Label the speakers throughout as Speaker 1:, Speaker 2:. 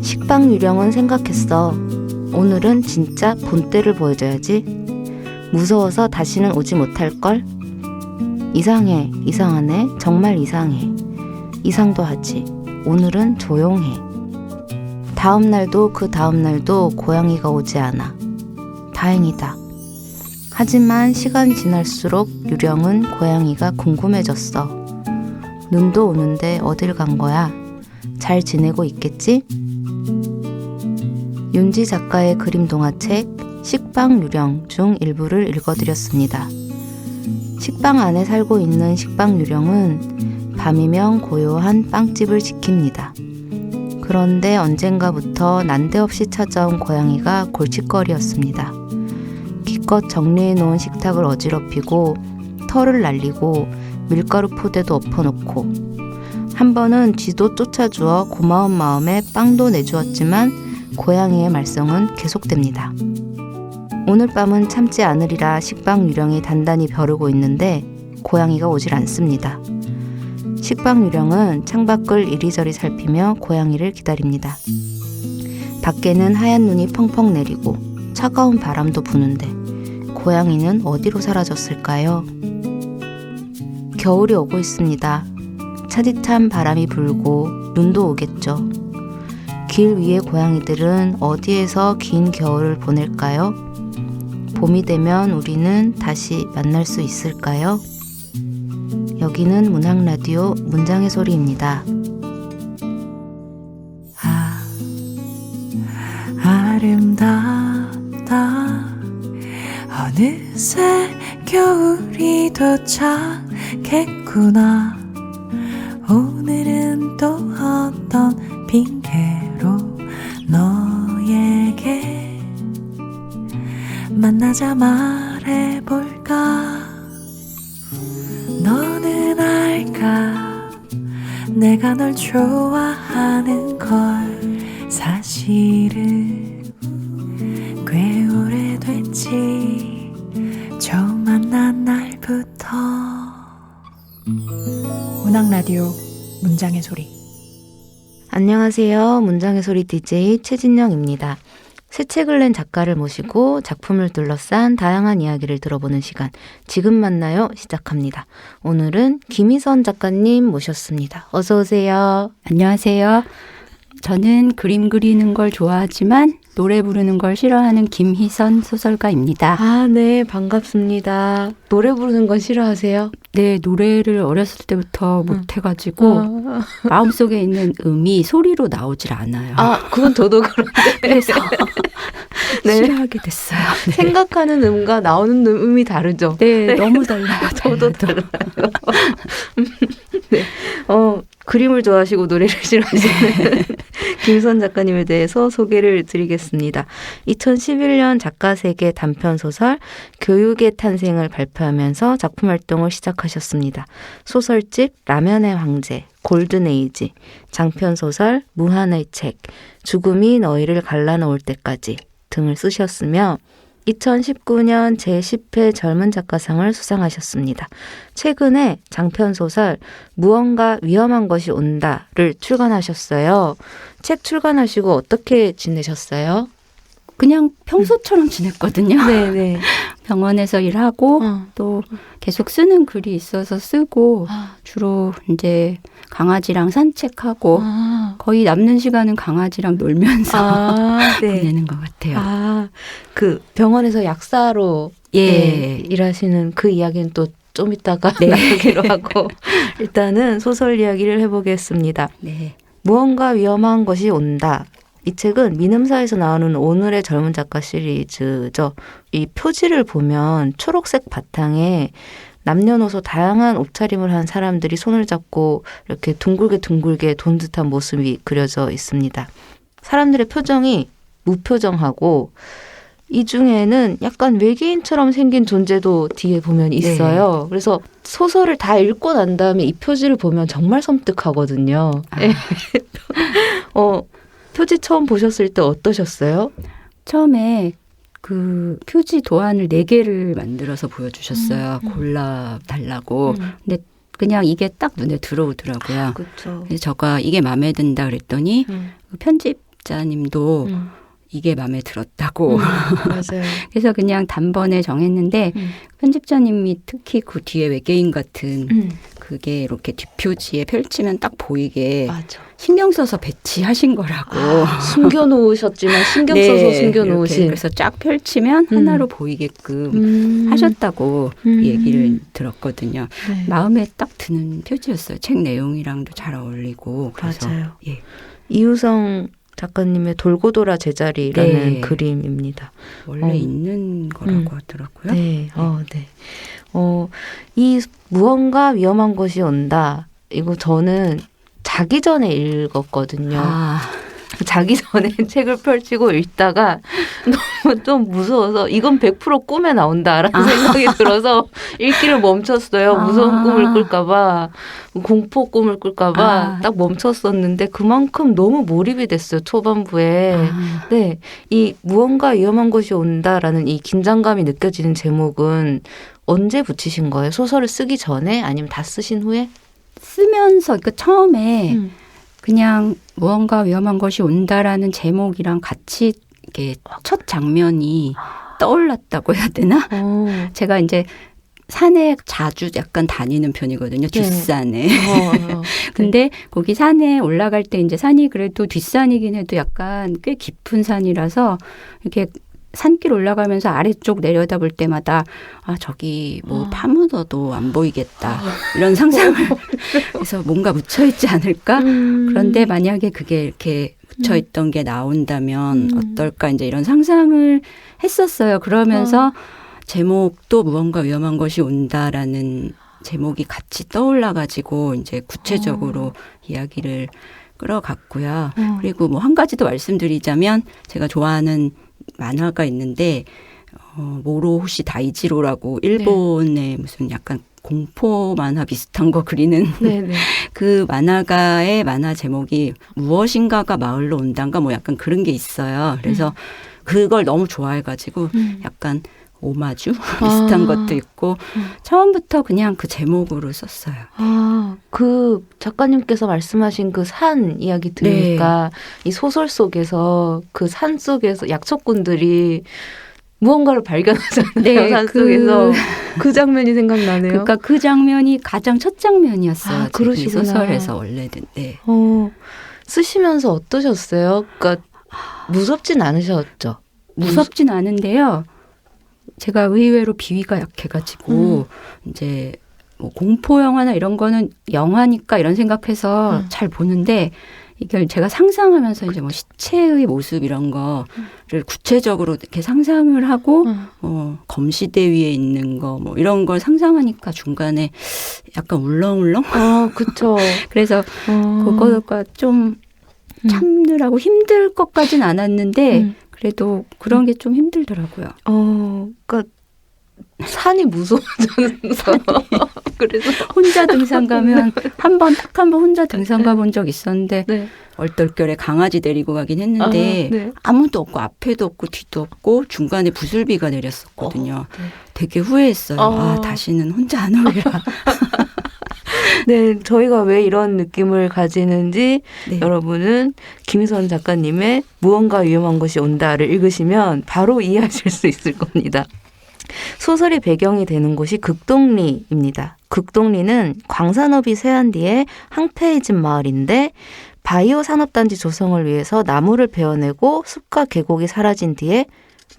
Speaker 1: 식빵 유령은 생각했어. 오늘은 진짜 본때를 보여줘야지. 무서워서 다시는 오지 못할걸? 이상해, 이상하네, 정말 이상해. 이상도 하지. 오늘은 조용해. 다음 날도 그 다음 날도 고양이가 오지 않아. 다행이다. 하지만 시간이 지날수록 유령은 고양이가 궁금해졌어. 눈도 오는데 어딜 간 거야? 잘 지내고 있겠지? 윤지 작가의 그림 동화책 식빵 유령 중 일부를 읽어드렸습니다. 식빵 안에 살고 있는 식빵 유령은 밤이면 고요한 빵집을 지킵니다. 그런데 언젠가부터 난데없이 찾아온 고양이가 골칫거리였습니다. 기껏 정리해놓은 식탁을 어지럽히고 털을 날리고 밀가루 포대도 엎어놓고 한 번은 쥐도 쫓아주어 고마운 마음에 빵도 내주었지만 고양이의 말썽은 계속됩니다. 오늘 밤은 참지 않으리라 식빵 유령이 단단히 벼르고 있는데 고양이가 오질 않습니다. 식빵 유령은 창밖을 이리저리 살피며 고양이를 기다립니다. 밖에는 하얀 눈이 펑펑 내리고 차가운 바람도 부는데 고양이는 어디로 사라졌을까요? 겨울이 오고 있습니다. 차디찬 바람이 불고 눈도 오겠죠. 길 위의 고양이들은 어디에서 긴 겨울을 보낼까요? 봄이 되면 우리는 다시 만날 수 있을까요? 여기는 문학라디오 문장의 소리입니다.
Speaker 2: 아름답다. 어느새 겨울이 도착했구나. 오늘은 또 어떤 핑계로 너에게 만나자 말해볼까. 너는 알까, 내가 널 좋아하는 걸. 사실은 꽤 오래됐지, 처음 만난 날부터. 문학라디오 문장의 소리.
Speaker 1: 안녕하세요. 문장의 소리 DJ 최진영입니다. 새 책을 낸 작가를 모시고 작품을 둘러싼 다양한 이야기를 들어보는 시간, 지금 만나요 시작합니다. 오늘은 김희선 작가님 모셨습니다. 어서 오세요.
Speaker 3: 안녕하세요. 저는 그림 그리는 걸 좋아하지만 노래 부르는 걸 싫어하는 김희선 소설가입니다.
Speaker 1: 아, 네, 반갑습니다. 노래 부르는 건 싫어하세요?
Speaker 3: 네, 노래를 어렸을 때부터 못해가지고 마음속에 있는 음이 소리로 나오질 않아요.
Speaker 1: 아, 그건 저도 그런데.
Speaker 3: 그래서
Speaker 1: 네.
Speaker 3: 싫어하게 됐어요. 네.
Speaker 1: 생각하는 음과 나오는 음이 다르죠?
Speaker 3: 네, 너무 달라요.
Speaker 1: 저도 달라요. 네. 그림을 좋아하시고 노래를 싫어하시는 김선 작가님에 대해서 소개를 드리겠습니다. 2011년 작가세계 단편소설 교육의 탄생을 발표하면서 작품 활동을 시작하셨습니다. 소설집 라면의 황제, 골든에이지, 장편소설 무한의 책, 죽음이 너희를 갈라놓을 때까지 등을 쓰셨으며 2019년 제10회 젊은 작가상을 수상하셨습니다. 최근에 장편소설 무언가 위험한 것이 온다를 출간하셨어요. 책 출간하시고 어떻게 지내셨어요?
Speaker 3: 그냥 평소처럼 지냈거든요.
Speaker 1: 네네.
Speaker 3: 병원에서 일하고 또 계속 쓰는 글이 있어서 쓰고 주로 이제 강아지랑 산책하고 거의 남는 시간은 강아지랑 놀면서
Speaker 1: 네.
Speaker 3: 보내는 것 같아요.
Speaker 1: 그 병원에서 약사로
Speaker 3: 예.
Speaker 1: 일하시는 그 이야기는 또 좀 이따가
Speaker 3: 네.
Speaker 1: 나누기로 하고 일단은 소설 이야기를 해보겠습니다.
Speaker 3: 네.
Speaker 1: 무언가 위험한 것이 온다. 이 책은 민음사에서 나오는 오늘의 젊은 작가 시리즈죠. 이 표지를 보면 초록색 바탕에 남녀노소 다양한 옷차림을 한 사람들이 손을 잡고 이렇게 둥글게 돈 듯한 모습이 그려져 있습니다. 사람들의 표정이 무표정하고 이 중에는 약간 외계인처럼 생긴 존재도 뒤에 보면 있어요. 네. 그래서 소설을 다 읽고 난 다음에 이 표지를 보면 정말 섬뜩하거든요. 표지 처음 보셨을 때 어떠셨어요?
Speaker 3: 처음에 그 표지 도안을 4개를 만들어서 보여주셨어요. 골라달라고. 근데 그냥 이게 딱 눈에 들어오더라고요.
Speaker 1: 그렇죠.
Speaker 3: 그래서 제가 이게 마음에 든다 그랬더니 그 편집자님도 이게 마음에 들었다고.
Speaker 1: 맞아요.
Speaker 3: 그래서 그냥 단번에 정했는데 편집자님이 특히 그 뒤에 외계인 같은 그게 이렇게 뒷표지에 펼치면 딱 보이게
Speaker 1: 맞아.
Speaker 3: 신경 써서 배치하신 거라고.
Speaker 1: 숨겨놓으셨지만 신경
Speaker 3: 네,
Speaker 1: 써서 숨겨놓으신.
Speaker 3: 이렇게 그래서 쫙 펼치면 하나로 보이게끔 하셨다고 얘기를 들었거든요.
Speaker 1: 네.
Speaker 3: 마음에 딱 드는 표지였어요. 책 내용이랑도 잘 어울리고. 그래서
Speaker 1: 맞아요.
Speaker 3: 예.
Speaker 1: 이유성 작가님의 돌고 돌아 제자리라는
Speaker 3: 네.
Speaker 1: 그림입니다.
Speaker 3: 원래 있는 거라고 하더라고요.
Speaker 1: 네, 네. 이 무언가 위험한 것이 온다. 이거 저는 자기 전에 읽었거든요.
Speaker 3: 아,
Speaker 1: 자기 전에 책을 펼치고 읽다가 너무 좀 무서워서 이건 100% 꿈에 나온다라는 생각이 들어서 읽기를 멈췄어요. 무서운 꿈을 꿀까봐, 공포 꿈을 꿀까봐 딱 멈췄었는데 그만큼 너무 몰입이 됐어요. 초반부에. 네, 이 무언가 위험한 것이 온다라는 이 긴장감이 느껴지는 제목은 언제 붙이신 거예요? 소설을 쓰기 전에 아니면 다 쓰신 후에?
Speaker 3: 쓰면서 그 처음에 그냥 무언가 위험한 것이 온다라는 제목이랑 같이 이렇게 첫 장면이 떠올랐다고 해야 되나? 제가 이제 산에 자주 약간 다니는 편이거든요. 뒷산에. 근데 거기 산에 올라갈 때 이제 산이 그래도 뒷산이긴 해도 약간 꽤 깊은 산이라서 이렇게 산길 올라가면서 아래쪽 내려다볼 때마다 아 저기 뭐 파묻어도 안 보이겠다 이런 상상을 해서 뭔가 묻혀있지 않을까? 그런데 만약에 그게 이렇게 묻혀있던 게 나온다면 어떨까? 이제 이런 상상을 했었어요. 그러면서 제목도 무언가 위험한 것이 온다라는 제목이 같이 떠올라가지고 이제 구체적으로 이야기를 끌어갔고요. 그리고 뭐 한 가지 더 말씀드리자면 제가 좋아하는 만화가 있는데 모로호시 다이지로라고 일본의 무슨 약간 공포 만화 비슷한 거 그리는 그 만화가의 만화 제목이 무엇인가가 마을로 온단가 뭐 약간 그런 게 있어요. 그래서 그걸 너무 좋아해가지고 약간 오마주 비슷한 것도 있고 처음부터 그냥 그 제목으로 썼어요.
Speaker 1: 그 작가님께서 말씀하신 그 산 이야기 들으니까 이 소설 속에서 그 산 속에서 약초꾼들이 무언가를 발견하잖아요. 산 속에서 그 장면이 생각나네요.
Speaker 3: 그러니까 그 장면이 가장 첫 장면이었어요. 이 소설에서 원래는. 네.
Speaker 1: 쓰시면서 어떠셨어요? 그러니까 무섭진 않으셨죠?
Speaker 3: 무섭진 않은데요. 제가 의외로 비위가 약해가지고 이제 뭐 공포 영화나 이런 거는 영화니까 이런 생각해서 잘 보는데 이걸 제가 상상하면서 이제 뭐 시체의 모습 이런 거를 구체적으로 이렇게 상상을 하고 검시대 위에 있는 거 뭐 이런 걸 상상하니까 중간에 약간 울렁울렁.
Speaker 1: 그렇죠.
Speaker 3: 그래서 그거가 좀 참느라고 힘들 것까진 않았는데. 그래도 그런 게 좀 힘들더라고요.
Speaker 1: 그러니까 산이 무서워져서 그래서
Speaker 3: 혼자 등산 가면 한 번 혼자 등산 가본 적 있었는데 얼떨결에 강아지 데리고 가긴 했는데 아무도 없고 앞에도 없고 뒤도 없고 중간에 부슬비가 내렸었거든요. 되게 후회했어요. 다시는 혼자 안 오리라.
Speaker 1: 네, 저희가 왜 이런 느낌을 가지는지 여러분은 김희선 작가님의 무언가 위험한 것이 온다를 읽으시면 바로 이해하실 수 있을 겁니다. 소설의 배경이 되는 곳이 극동리입니다. 극동리는 광산업이 쇠한 뒤에 황폐해진 마을인데 바이오 산업단지 조성을 위해서 나무를 베어내고 숲과 계곡이 사라진 뒤에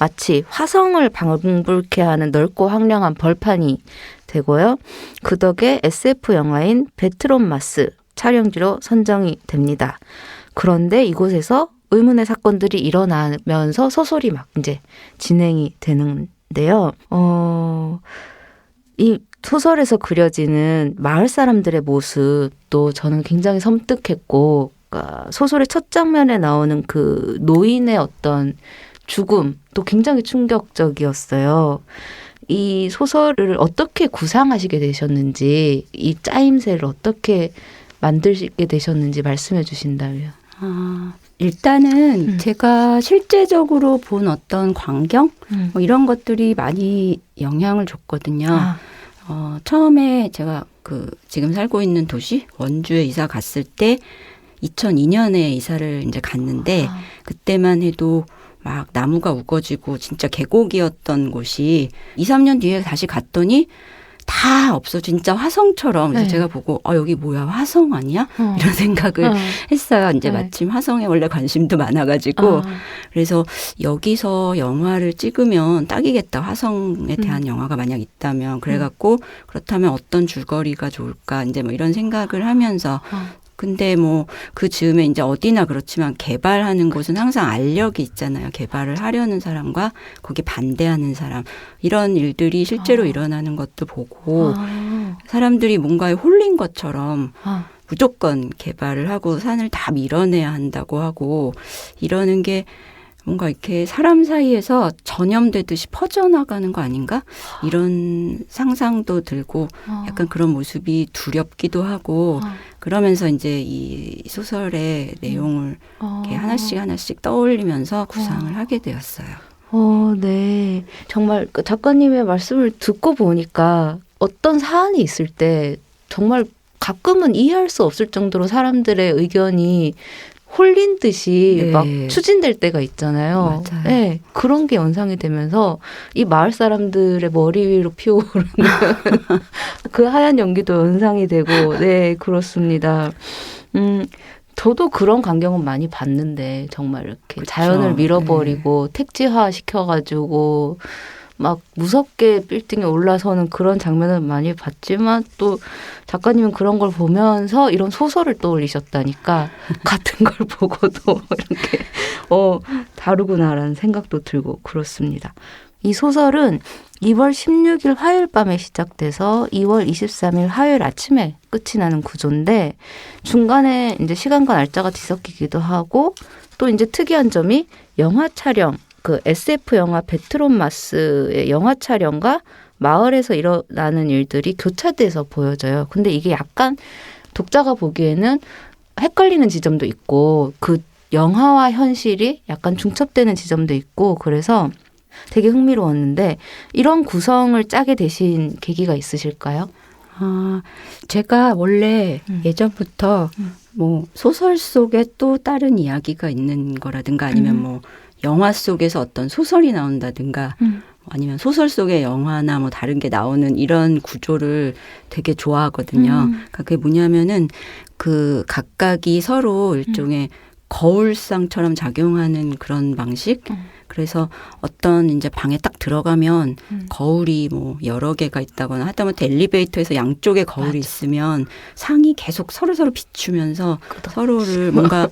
Speaker 1: 마치 화성을 방불케 하는 넓고 황량한 벌판이 되고요. 그 덕에 SF 영화인 베트론마스 촬영지로 선정이 됩니다. 그런데 이곳에서 의문의 사건들이 일어나면서 소설이 막 이제 진행이 되는데요. 이 소설에서 그려지는 마을 사람들의 모습도 저는 굉장히 섬뜩했고, 그러니까 소설의 첫 장면에 나오는 그 노인의 어떤 죽음도 굉장히 충격적이었어요. 이 소설을 어떻게 구상하시게 되셨는지, 이 짜임새를 어떻게 만들게 되셨는지 말씀해 주신다면.
Speaker 3: 일단은 제가 실제적으로 본 어떤 광경 뭐 이런 것들이 많이 영향을 줬거든요. 처음에 제가 지금 살고 있는 도시 원주에 이사 갔을 때 2002년에 이사를 이제 갔는데 그때만 해도 막 나무가 우거지고 진짜 계곡이었던 곳이 2, 3년 뒤에 다시 갔더니 다 없어. 진짜 화성처럼. 그래서
Speaker 1: 네.
Speaker 3: 제가 보고 여기 뭐야 화성 아니야? 이런 생각을 했어요. 이제
Speaker 1: 네.
Speaker 3: 마침 화성에 원래 관심도 많아가지고 그래서 여기서 영화를 찍으면 딱이겠다. 화성에 대한 영화가 만약 있다면 그래갖고 그렇다면 어떤 줄거리가 좋을까 이제 뭐 이런 생각을 하면서 근데 뭐 그 즈음에 이제 어디나 그렇지만 개발하는 곳은 항상 알력이 있잖아요. 개발을 하려는 사람과 거기 반대하는 사람 이런 일들이 실제로 일어나는 것도 보고 사람들이 뭔가에 홀린 것처럼 무조건 개발을 하고 산을 다 밀어내야 한다고 하고 이러는 게 뭔가 이렇게 사람 사이에서 전염되듯이 퍼져나가는 거 아닌가? 이런 상상도 들고 약간 그런 모습이 두렵기도 하고 그러면서 이제 이 소설의 내용을 이렇게 하나씩 떠올리면서 구상을 하게 되었어요.
Speaker 1: 네. 정말 그 작가님의 말씀을 듣고 보니까 어떤 사안이 있을 때 정말 가끔은 이해할 수 없을 정도로 사람들의 의견이 홀린 듯이
Speaker 3: 네.
Speaker 1: 막 추진될 때가 있잖아요.
Speaker 3: 맞아요.
Speaker 1: 네, 그런 게 연상이 되면서 이 마을 사람들의 머리 위로 피어오르는 그 하얀 연기도 연상이 되고, 네, 그렇습니다. 저도 그런 광경은 많이 봤는데 정말 이렇게
Speaker 3: 그쵸.
Speaker 1: 자연을 밀어버리고 택지화 시켜가지고 막 무섭게 빌딩에 올라서는 그런 장면을 많이 봤지만 또 작가님은 그런 걸 보면서 이런 소설을 떠올리셨다니까 같은 걸 보고도 이렇게 다르구나라는 생각도 들고 그렇습니다. 이 소설은 2월 16일 화요일 밤에 시작돼서 2월 23일 화요일 아침에 끝이 나는 구조인데 중간에 이제 시간과 날짜가 뒤섞이기도 하고 또 이제 특이한 점이 영화 촬영 그 SF 영화 베트론마스의 영화 촬영과 마을에서 일어나는 일들이 교차돼서 보여져요. 근데 이게 약간 독자가 보기에는 헷갈리는 지점도 있고 그 영화와 현실이 약간 중첩되는 지점도 있고 그래서 되게 흥미로웠는데 이런 구성을 짜게 되신 계기가 있으실까요?
Speaker 3: 제가 원래 예전부터 뭐 소설 속에 또 다른 이야기가 있는 거라든가 아니면 뭐 영화 속에서 어떤 소설이 나온다든가 아니면 소설 속의 영화나 뭐 다른 게 나오는 이런 구조를 되게 좋아하거든요. 그러니까 그게 뭐냐면은 그 각각이 서로 일종의 거울상처럼 작용하는 그런 방식. 그래서 어떤 이제 방에 딱 들어가면 거울이 뭐 여러 개가 있다거나 하다못해 엘리베이터에서 양쪽에 거울이
Speaker 1: 맞아.
Speaker 3: 있으면 상이 계속 서로 비추면서 서로를 뭔가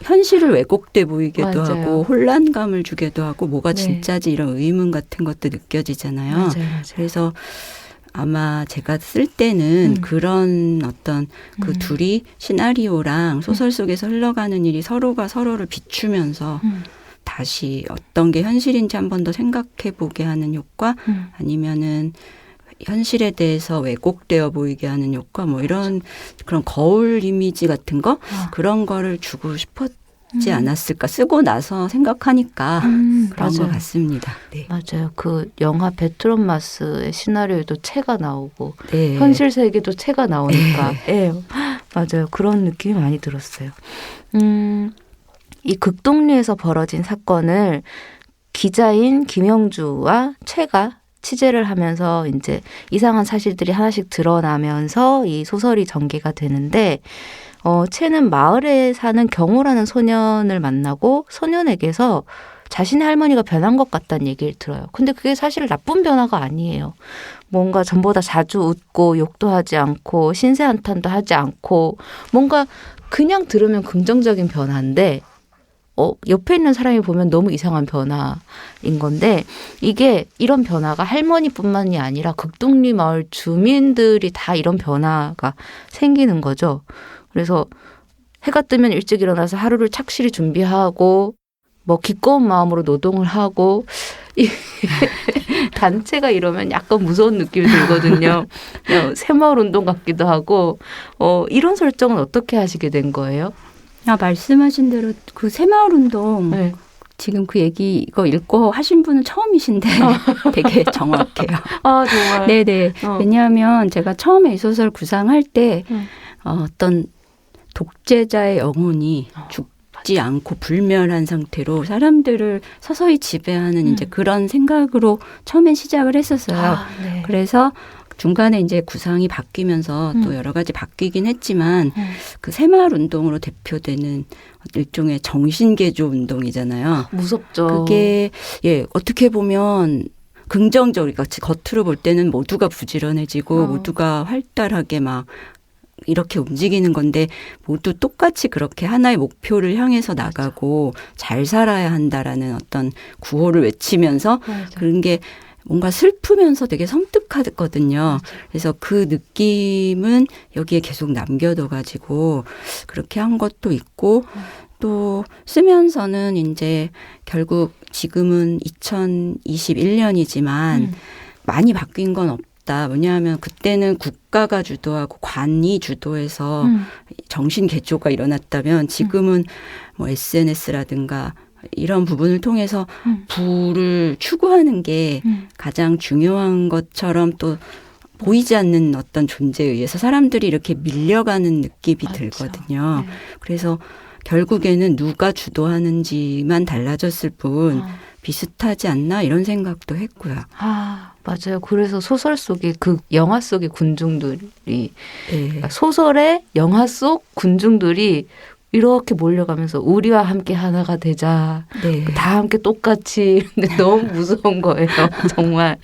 Speaker 3: 현실을 왜곡돼 보이기도
Speaker 1: 맞아요.
Speaker 3: 하고 혼란감을 주기도 하고 뭐가
Speaker 1: 네.
Speaker 3: 진짜지 이런 의문 같은 것도 느껴지잖아요.
Speaker 1: 맞아요.
Speaker 3: 그래서 아마 제가 쓸 때는 그런 어떤 그 둘이 시나리오랑 소설 속에서 흘러가는 일이 서로가 서로를 비추면서 다시 어떤 게 현실인지 한 번 더 생각해 보게 하는 효과 아니면은 현실에 대해서 왜곡되어 보이게 하는 효과 뭐 이런 그런 거울 이미지 같은 거 그런 거를 주고 싶었지 않았을까 쓰고 나서 생각하니까 그런
Speaker 1: 맞아요.
Speaker 3: 것 같습니다. 네.
Speaker 1: 맞아요. 그 영화 베트론마스의 시나리오에도 채가 나오고
Speaker 3: 네.
Speaker 1: 현실 세계도 채가 나오니까 예, 맞아요. 그런 느낌이 많이 들었어요. 이 극동리에서 벌어진 사건을 기자인 김영주와 채가 취재를 하면서 이제 이상한 사실들이 하나씩 드러나면서 이 소설이 전개가 되는데 채는 마을에 사는 경호라는 소년을 만나고 소년에게서 자신의 할머니가 변한 것 같다는 얘기를 들어요. 근데 그게 사실 나쁜 변화가 아니에요. 뭔가 전보다 자주 웃고 욕도 하지 않고 신세 한탄도 하지 않고 뭔가 그냥 들으면 긍정적인 변화인데 옆에 있는 사람이 보면 너무 이상한 변화인 건데 이게 이런 변화가 할머니뿐만이 아니라 극동리 마을 주민들이 다 이런 변화가 생기는 거죠. 그래서 해가 뜨면 일찍 일어나서 하루를 착실히 준비하고 뭐 기꺼운 마음으로 노동을 하고 단체가 이러면 약간 무서운 느낌이 들거든요. 새마을 운동 같기도 하고 이런 설정은 어떻게 하시게 된 거예요?
Speaker 3: 말씀하신 대로 그 새마을 운동
Speaker 1: 네.
Speaker 3: 지금 그 얘기 이거 읽고 하신 분은 처음이신데 되게 정확해요.
Speaker 1: 아, 정말.
Speaker 3: 네네. 왜냐하면 제가 처음에 이 소설 구상할 때 어떤 독재자의 영혼이 죽지 않고 불멸한 상태로 사람들을 서서히 지배하는 이제 그런 생각으로 처음엔 시작을 했었어요.
Speaker 1: 아, 네.
Speaker 3: 그래서 중간에 이제 구상이 바뀌면서 또 여러 가지 바뀌긴 했지만 그 새마을 운동으로 대표되는 일종의 정신개조 운동이잖아요.
Speaker 1: 무섭죠.
Speaker 3: 그게 예 어떻게 보면 긍정적으로 그러니까 겉으로 볼 때는 모두가 부지런해지고 모두가 활달하게 막 이렇게 움직이는 건데 모두 똑같이 그렇게 하나의 목표를 향해서 나가고 잘 살아야 한다라는 어떤 구호를 외치면서 그런 게 뭔가 슬프면서 되게 섬뜩하거든요. 그래서 그 느낌은 여기에 계속 남겨둬가지고 그렇게 한 것도 있고 또 쓰면서는 이제 결국 지금은 2021년이지만 많이 바뀐 건 없다. 왜냐하면 그때는 국가가 주도하고 관이 주도해서 정신 개조가 일어났다면 지금은 뭐 SNS라든가 이런 부분을 통해서 부를 추구하는 게 가장 중요한 것처럼 또 보이지 않는 어떤 존재에 의해서 사람들이 이렇게 밀려가는 느낌이 들거든요. 그래서 결국에는 누가 주도하는지만 달라졌을 뿐 비슷하지 않나 이런 생각도 했고요.
Speaker 1: 아, 맞아요. 그래서 소설 속의 그 영화 속의 군중들이 그러니까 소설의 영화 속 군중들이 이렇게 몰려가면서 우리와 함께 하나가 되자.
Speaker 3: 네.
Speaker 1: 다 함께 똑같이. 근데 너무 무서운 거예요. 정말.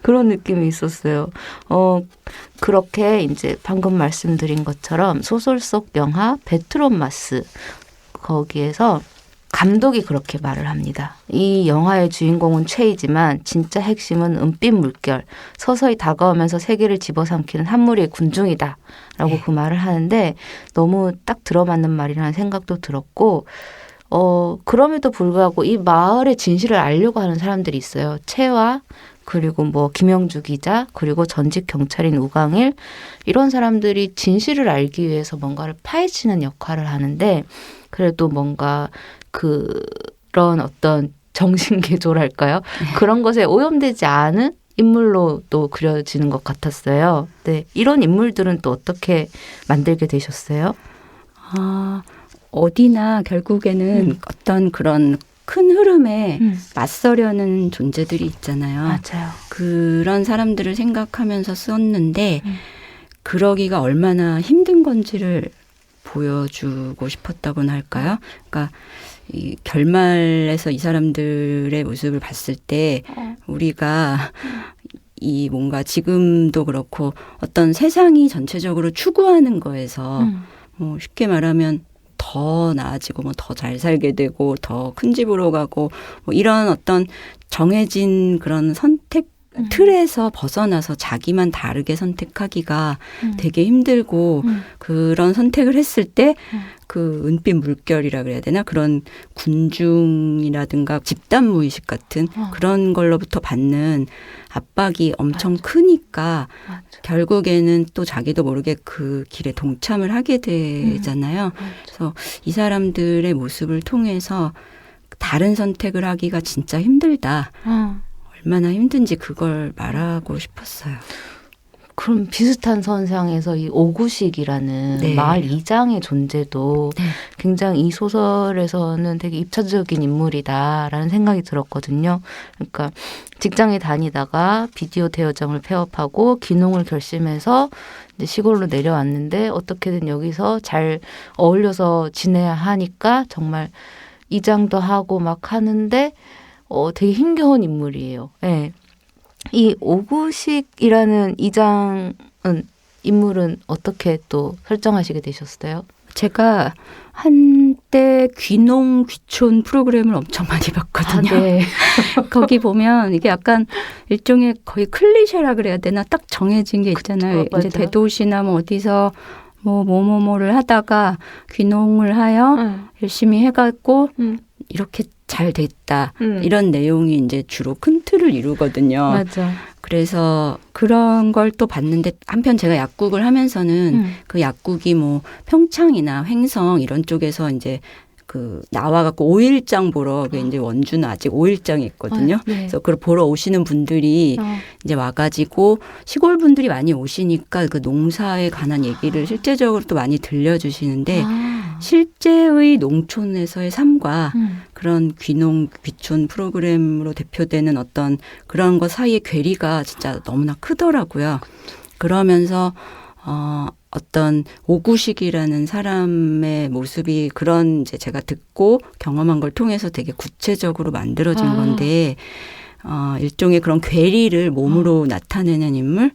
Speaker 1: 그런 느낌이 있었어요. 그렇게 이제 방금 말씀드린 것처럼 소설 속 영화 베트론마스 거기에서 감독이 그렇게 말을 합니다. 이 영화의 주인공은 최이지만 진짜 핵심은 은빛 물결, 서서히 다가오면서 세계를 집어삼키는 한 무리의 군중이다. 라고 그 말을 하는데 너무 딱 들어맞는 말이라는 생각도 들었고 그럼에도 불구하고 이 마을의 진실을 알려고 하는 사람들이 있어요. 채와 그리고 뭐 김영주 기자 그리고 전직 경찰인 우강일 이런 사람들이 진실을 알기 위해서 뭔가를 파헤치는 역할을 하는데 그래도 뭔가 그런 어떤 정신개조랄까요? 그런 것에 오염되지 않은 인물로 또 그려지는 것 같았어요. 네, 이런 인물들은 또 어떻게 만들게 되셨어요?
Speaker 3: 어디나 결국에는 어떤 그런 큰 흐름에 맞서려는 존재들이 있잖아요.
Speaker 1: 맞아요.
Speaker 3: 그런 사람들을 생각하면서 썼는데 그러기가 얼마나 힘든 건지를 보여주고 싶었다고나 할까요? 그러니까 이 결말에서 이 사람들의 모습을 봤을 때 우리가 이 뭔가 지금도 그렇고 어떤 세상이 전체적으로 추구하는 거에서 뭐 쉽게 말하면 더 나아지고 뭐 더 잘 살게 되고 더 큰 집으로 가고 뭐 이런 어떤 정해진 그런 선택 틀에서 벗어나서 자기만 다르게 선택하기가 되게 힘들고 그런 선택을 했을 때 그 은빛 물결이라 그래야 되나 그런 군중이라든가 집단 무의식 같은 그런 걸로부터 받는 압박이 엄청 크니까 결국에는 또 자기도 모르게 그 길에 동참을 하게 되잖아요. 그래서 이 사람들의 모습을 통해서 다른 선택을 하기가 진짜 힘들다. 얼마나 힘든지 그걸 말하고 싶었어요.
Speaker 1: 그럼 비슷한 선상에서 이 오구식이라는
Speaker 3: 네.
Speaker 1: 마을 이장의 존재도 굉장히 이 소설에서는 되게 입체적인 인물이다라는 생각이 들었거든요. 그러니까 직장에 다니다가 비디오 대여점을 폐업하고 귀농을 결심해서 이제 시골로 내려왔는데 어떻게든 여기서 잘 어울려서 지내야 하니까 정말 이장도 하고 막 하는데 되게 힘겨운 인물이에요. 네. 이 오구식이라는 이장은 인물은 어떻게 또 설정하시게 되셨어요?
Speaker 3: 제가 한때 귀농 귀촌 프로그램을 엄청 많이 봤거든요.
Speaker 1: 아, 네.
Speaker 3: 거기 보면 이게 약간 일종의 거의 클리셰라 그래야 되나 딱 정해진 게 있잖아요.
Speaker 1: 그쵸,
Speaker 3: 이제
Speaker 1: 맞아요.
Speaker 3: 대도시나 뭐 어디서 뭐를 하다가 귀농을 하여 열심히 해갖고 이렇게 잘 됐다. 이런 내용이 이제 주로 큰 틀을 이루거든요.
Speaker 1: 맞아.
Speaker 3: 그래서 그런 걸 또 봤는데 한편 제가 약국을 하면서는 그 약국이 뭐 평창이나 횡성 이런 쪽에서 이제 그 나와갖고 5일장 보러 그게 이제 원주는 아직 5일장이 있거든요.
Speaker 1: 네.
Speaker 3: 그래서 그걸 보러 오시는 분들이 이제 와가지고 시골 분들이 많이 오시니까 그 농사에 관한 얘기를 실제적으로 또 많이 들려주시는데 실제의 농촌에서의 삶과 그런 귀농 귀촌 프로그램으로 대표되는 어떤 그런 것 사이의 괴리가 진짜 너무나 크더라고요. 그러면서 어떤 오구식이라는 사람의 모습이 그런 이제 제가 듣고 경험한 걸 통해서 되게 구체적으로 만들어진 건데 일종의 그런 괴리를 몸으로 나타내는 인물.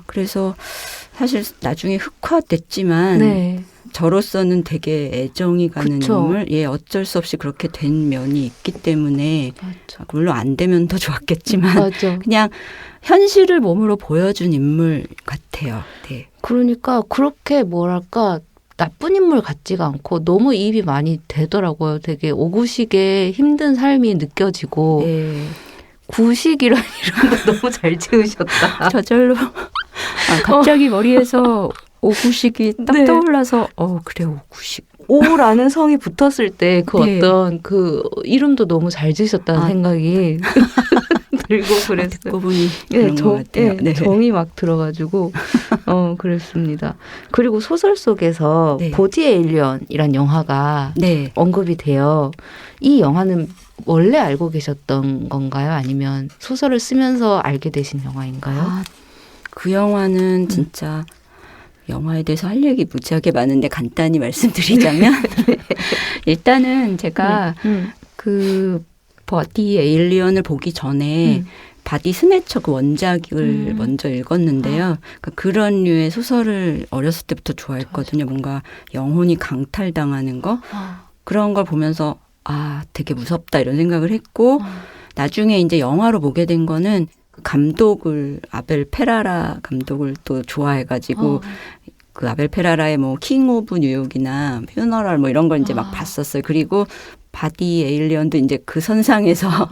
Speaker 3: 그래서 사실 나중에 흑화됐지만
Speaker 1: 네.
Speaker 3: 저로서는 되게 애정이 가는
Speaker 1: 그쵸.
Speaker 3: 인물. 예, 어쩔 수 없이 그렇게 된 면이 있기 때문에
Speaker 1: 맞아.
Speaker 3: 물론 안 되면 더 좋았겠지만
Speaker 1: 맞아.
Speaker 3: 그냥 현실을 몸으로 보여준 인물 같아요. 네.
Speaker 1: 그러니까 그렇게 뭐랄까 나쁜 인물 같지가 않고 너무 이입이 많이 되더라고요. 되게 오구식의 힘든 삶이 느껴지고
Speaker 3: 네.
Speaker 1: 구식 이런 거 너무 잘 지으셨다.
Speaker 3: 저절로 갑자기 머리에서 오구식이 딱
Speaker 1: 네.
Speaker 3: 떠올라서 그래 오구식.
Speaker 1: 오라는 성이 붙었을 때 그
Speaker 3: 네.
Speaker 1: 어떤 그 이름도 너무 잘 지으셨다는 생각이 들고 그랬어요.
Speaker 3: 듣고 보니 그런 것 같아요. 네.
Speaker 1: 정이 막 들어가지고 그랬습니다. 그리고 소설 속에서
Speaker 3: 네.
Speaker 1: 보디 에일리언이란 영화가
Speaker 3: 네.
Speaker 1: 언급이 돼요. 이 영화는 원래 알고 계셨던 건가요? 아니면 소설을 쓰면서 알게 되신 영화인가요?
Speaker 3: 그 영화는 진짜 영화에 대해서 할 얘기 무지하게 많은데 간단히 말씀드리자면 일단은 제가 그 버디 에일리언을 보기 전에 바디 스네처 그 원작을 먼저 읽었는데요. 그러니까 그런 류의 소설을 어렸을 때부터 좋아했거든요. 뭔가 영혼이 강탈당하는 거 그런 걸 보면서 되게 무섭다 이런 생각을 했고 나중에 이제 영화로 보게 된 거는 감독을 아벨 페라라 감독을 또 좋아해가지고 그 아벨 페라라의 뭐 킹 오브 뉴욕이나 퓨너럴 뭐 이런 걸 이제 막 봤었어요. 그리고 바디 에일리언도 이제 그 선상에서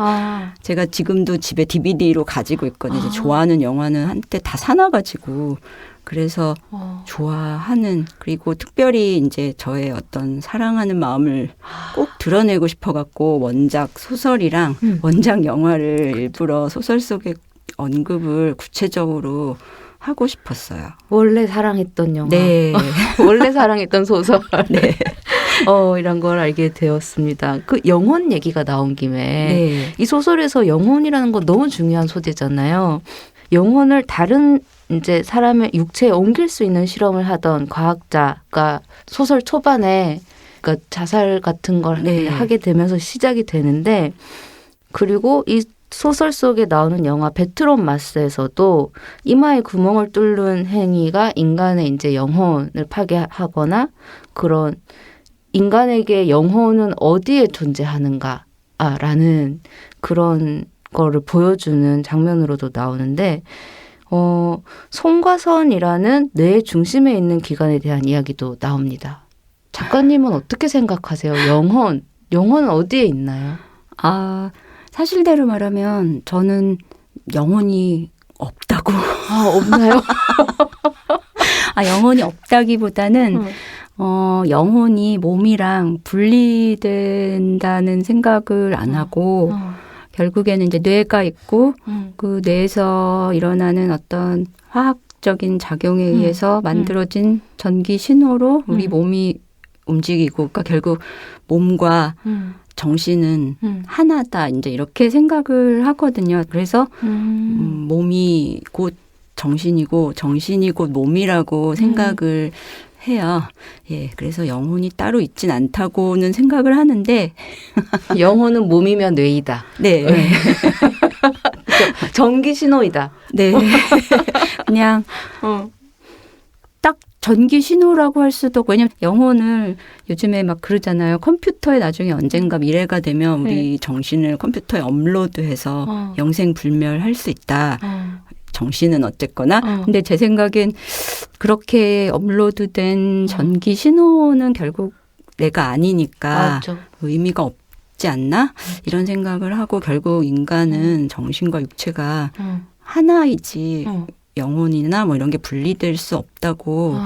Speaker 3: 제가 지금도 집에 DVD로 가지고 있거든요. 이제 좋아하는 영화는 한때 다 사놔가지고 그래서 좋아하는 그리고 특별히 이제 저의 어떤 사랑하는 마음을 꼭 드러내고 싶어갖고 원작 소설이랑 원작 영화를 일부러 소설 속에 언급을 구체적으로 하고 싶었어요.
Speaker 1: 원래 사랑했던 영화.
Speaker 3: 네.
Speaker 1: 원래 사랑했던 소설.
Speaker 3: 네.
Speaker 1: 이런 걸 알게 되었습니다. 그 영혼 얘기가 나온 김에
Speaker 3: 네.
Speaker 1: 이 소설에서 영혼이라는 건 너무 중요한 소재잖아요. 영혼을 다른 이제 사람의 육체에 옮길 수 있는 실험을 하던 과학자가 소설 초반에 그러니까 자살 같은 걸
Speaker 3: 네.
Speaker 1: 하게 되면서 시작이 되는데 그리고 이 소설 속에 나오는 영화 베트론 마스에서도 이마에 구멍을 뚫는 행위가 인간의 이제 영혼을 파괴하거나 그런 인간에게 영혼은 어디에 존재하는가라는 그런 거를 보여주는 장면으로도 나오는데 송과선이라는 뇌의 중심에 있는 기관에 대한 이야기도 나옵니다. 작가님은 어떻게 생각하세요? 영혼은 어디에 있나요?
Speaker 3: 사실대로 말하면 저는 영혼이 없다고.
Speaker 1: 없나요?
Speaker 3: 영혼이 없다기보다는 영혼이 몸이랑 분리된다는 생각을 안 하고 결국에는 이제 뇌가 있고 그 뇌에서 일어나는 어떤 화학적인 작용에 의해서 만들어진 전기 신호로 우리 몸이 움직이고 그러니까 결국 몸과 정신은 하나다 이제 이렇게 생각을 하거든요. 그래서 몸이 곧 정신이고 정신이 곧 몸이라고 생각을 해요. 예, 그래서 영혼이 따로 있진 않다고는 생각을 하는데
Speaker 1: 영혼은 몸이면 뇌이다.
Speaker 3: 네.
Speaker 1: 전기 신호이다.
Speaker 3: 네. 그냥 딱 전기 신호라고 할 수도 없고 왜냐면 영혼을 요즘에 막 그러잖아요. 컴퓨터에 나중에 언젠가 미래가 되면 우리 정신을 컴퓨터에 업로드해서 영생불멸할 수 있다. 정신은 어쨌거나. 근데 제 생각엔 그렇게 업로드된 전기 신호는 결국 내가 아니니까
Speaker 1: 맞죠.
Speaker 3: 의미가 없지 않나? 이런 생각을 하고 결국 인간은 정신과 육체가 하나이지 영혼이나 뭐 이런 게 분리될 수 없다고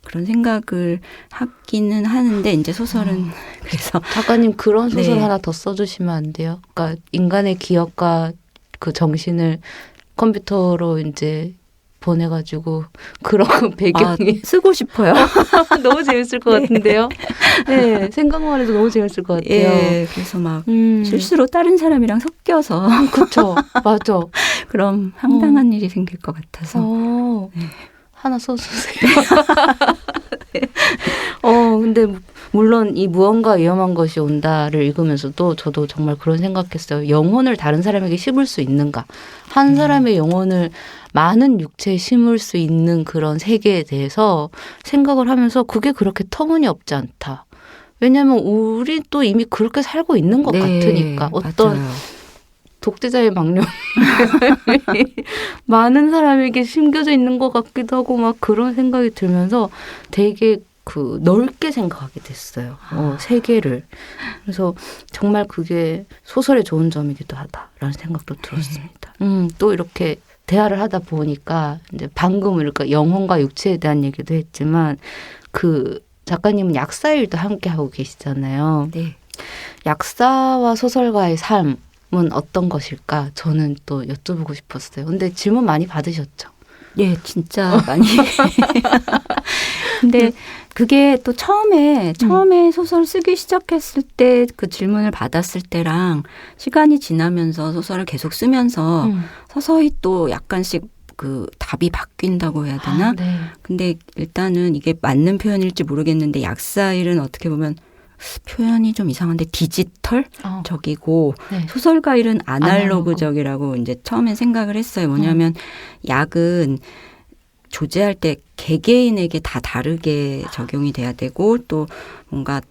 Speaker 3: 그런 생각을 하기는 하는데 이제 소설은 그래서
Speaker 1: 작가님 그런 소설
Speaker 3: 네.
Speaker 1: 하나 더 써주시면 안 돼요? 그러니까 인간의 기억과 그 정신을 컴퓨터로 이제 보내가지고 그런 배경이
Speaker 3: 쓰고 싶어요.
Speaker 1: 너무 재밌을 것 같은데요. 네, 생각만 해도 너무 재밌을 것 같아요.
Speaker 3: 예, 그래서 막 실수로 다른 사람이랑 섞여서
Speaker 1: 그쵸, 맞아.
Speaker 3: 그럼 황당한 일이 생길 것 같아서 네.
Speaker 1: 하나 써주세요. 근데 물론 이 무언가 위험한 것이 온다를 읽으면서도 저도 정말 그런 생각했어요. 영혼을 다른 사람에게 심을 수 있는가? 한 사람의 영혼을 많은 육체에 심을 수 있는 그런 세계에 대해서 생각을 하면서 그게 그렇게 터무니없지 않다. 왜냐하면 우리 또 이미 그렇게 살고 있는 것 같으니까 어떤
Speaker 3: 맞아요.
Speaker 1: 독재자의 망령이 많은 사람에게 심겨져 있는 것 같기도 하고 막 그런 생각이 들면서 되게 그 넓게 생각하게 됐어요. 세계를. 그래서 정말 그게 소설의 좋은 점이기도 하다라는 생각도 들었습니다. 또 이렇게 대화를 하다 보니까 이제 방금 이렇게 영혼과 육체에 대한 얘기도 했지만 그 작가님은 약사 일도 함께 하고 계시잖아요.
Speaker 3: 네.
Speaker 1: 약사와 소설가의 삶은 어떤 것일까? 저는 또 여쭤보고 싶었어요. 근데 질문 많이 받으셨죠?
Speaker 3: 예, 진짜 많이. 근데 그게 또 처음에 소설 쓰기 시작했을 때 그 질문을 받았을 때랑 시간이 지나면서 소설을 계속 쓰면서 서서히 또 약간씩 그 답이 바뀐다고 해야 되나?
Speaker 1: 네.
Speaker 3: 근데 일단은 이게 맞는 표현일지 모르겠는데 약사 일은 어떻게 보면 표현이 좀 이상한데 디지털적이고
Speaker 1: 네.
Speaker 3: 소설가 일은 아날로그적이라고 이제 처음엔 생각을 했어요. 뭐냐면 약은 조제할 때 개개인에게 다 다르게 적용이 돼야 되고 또 뭔가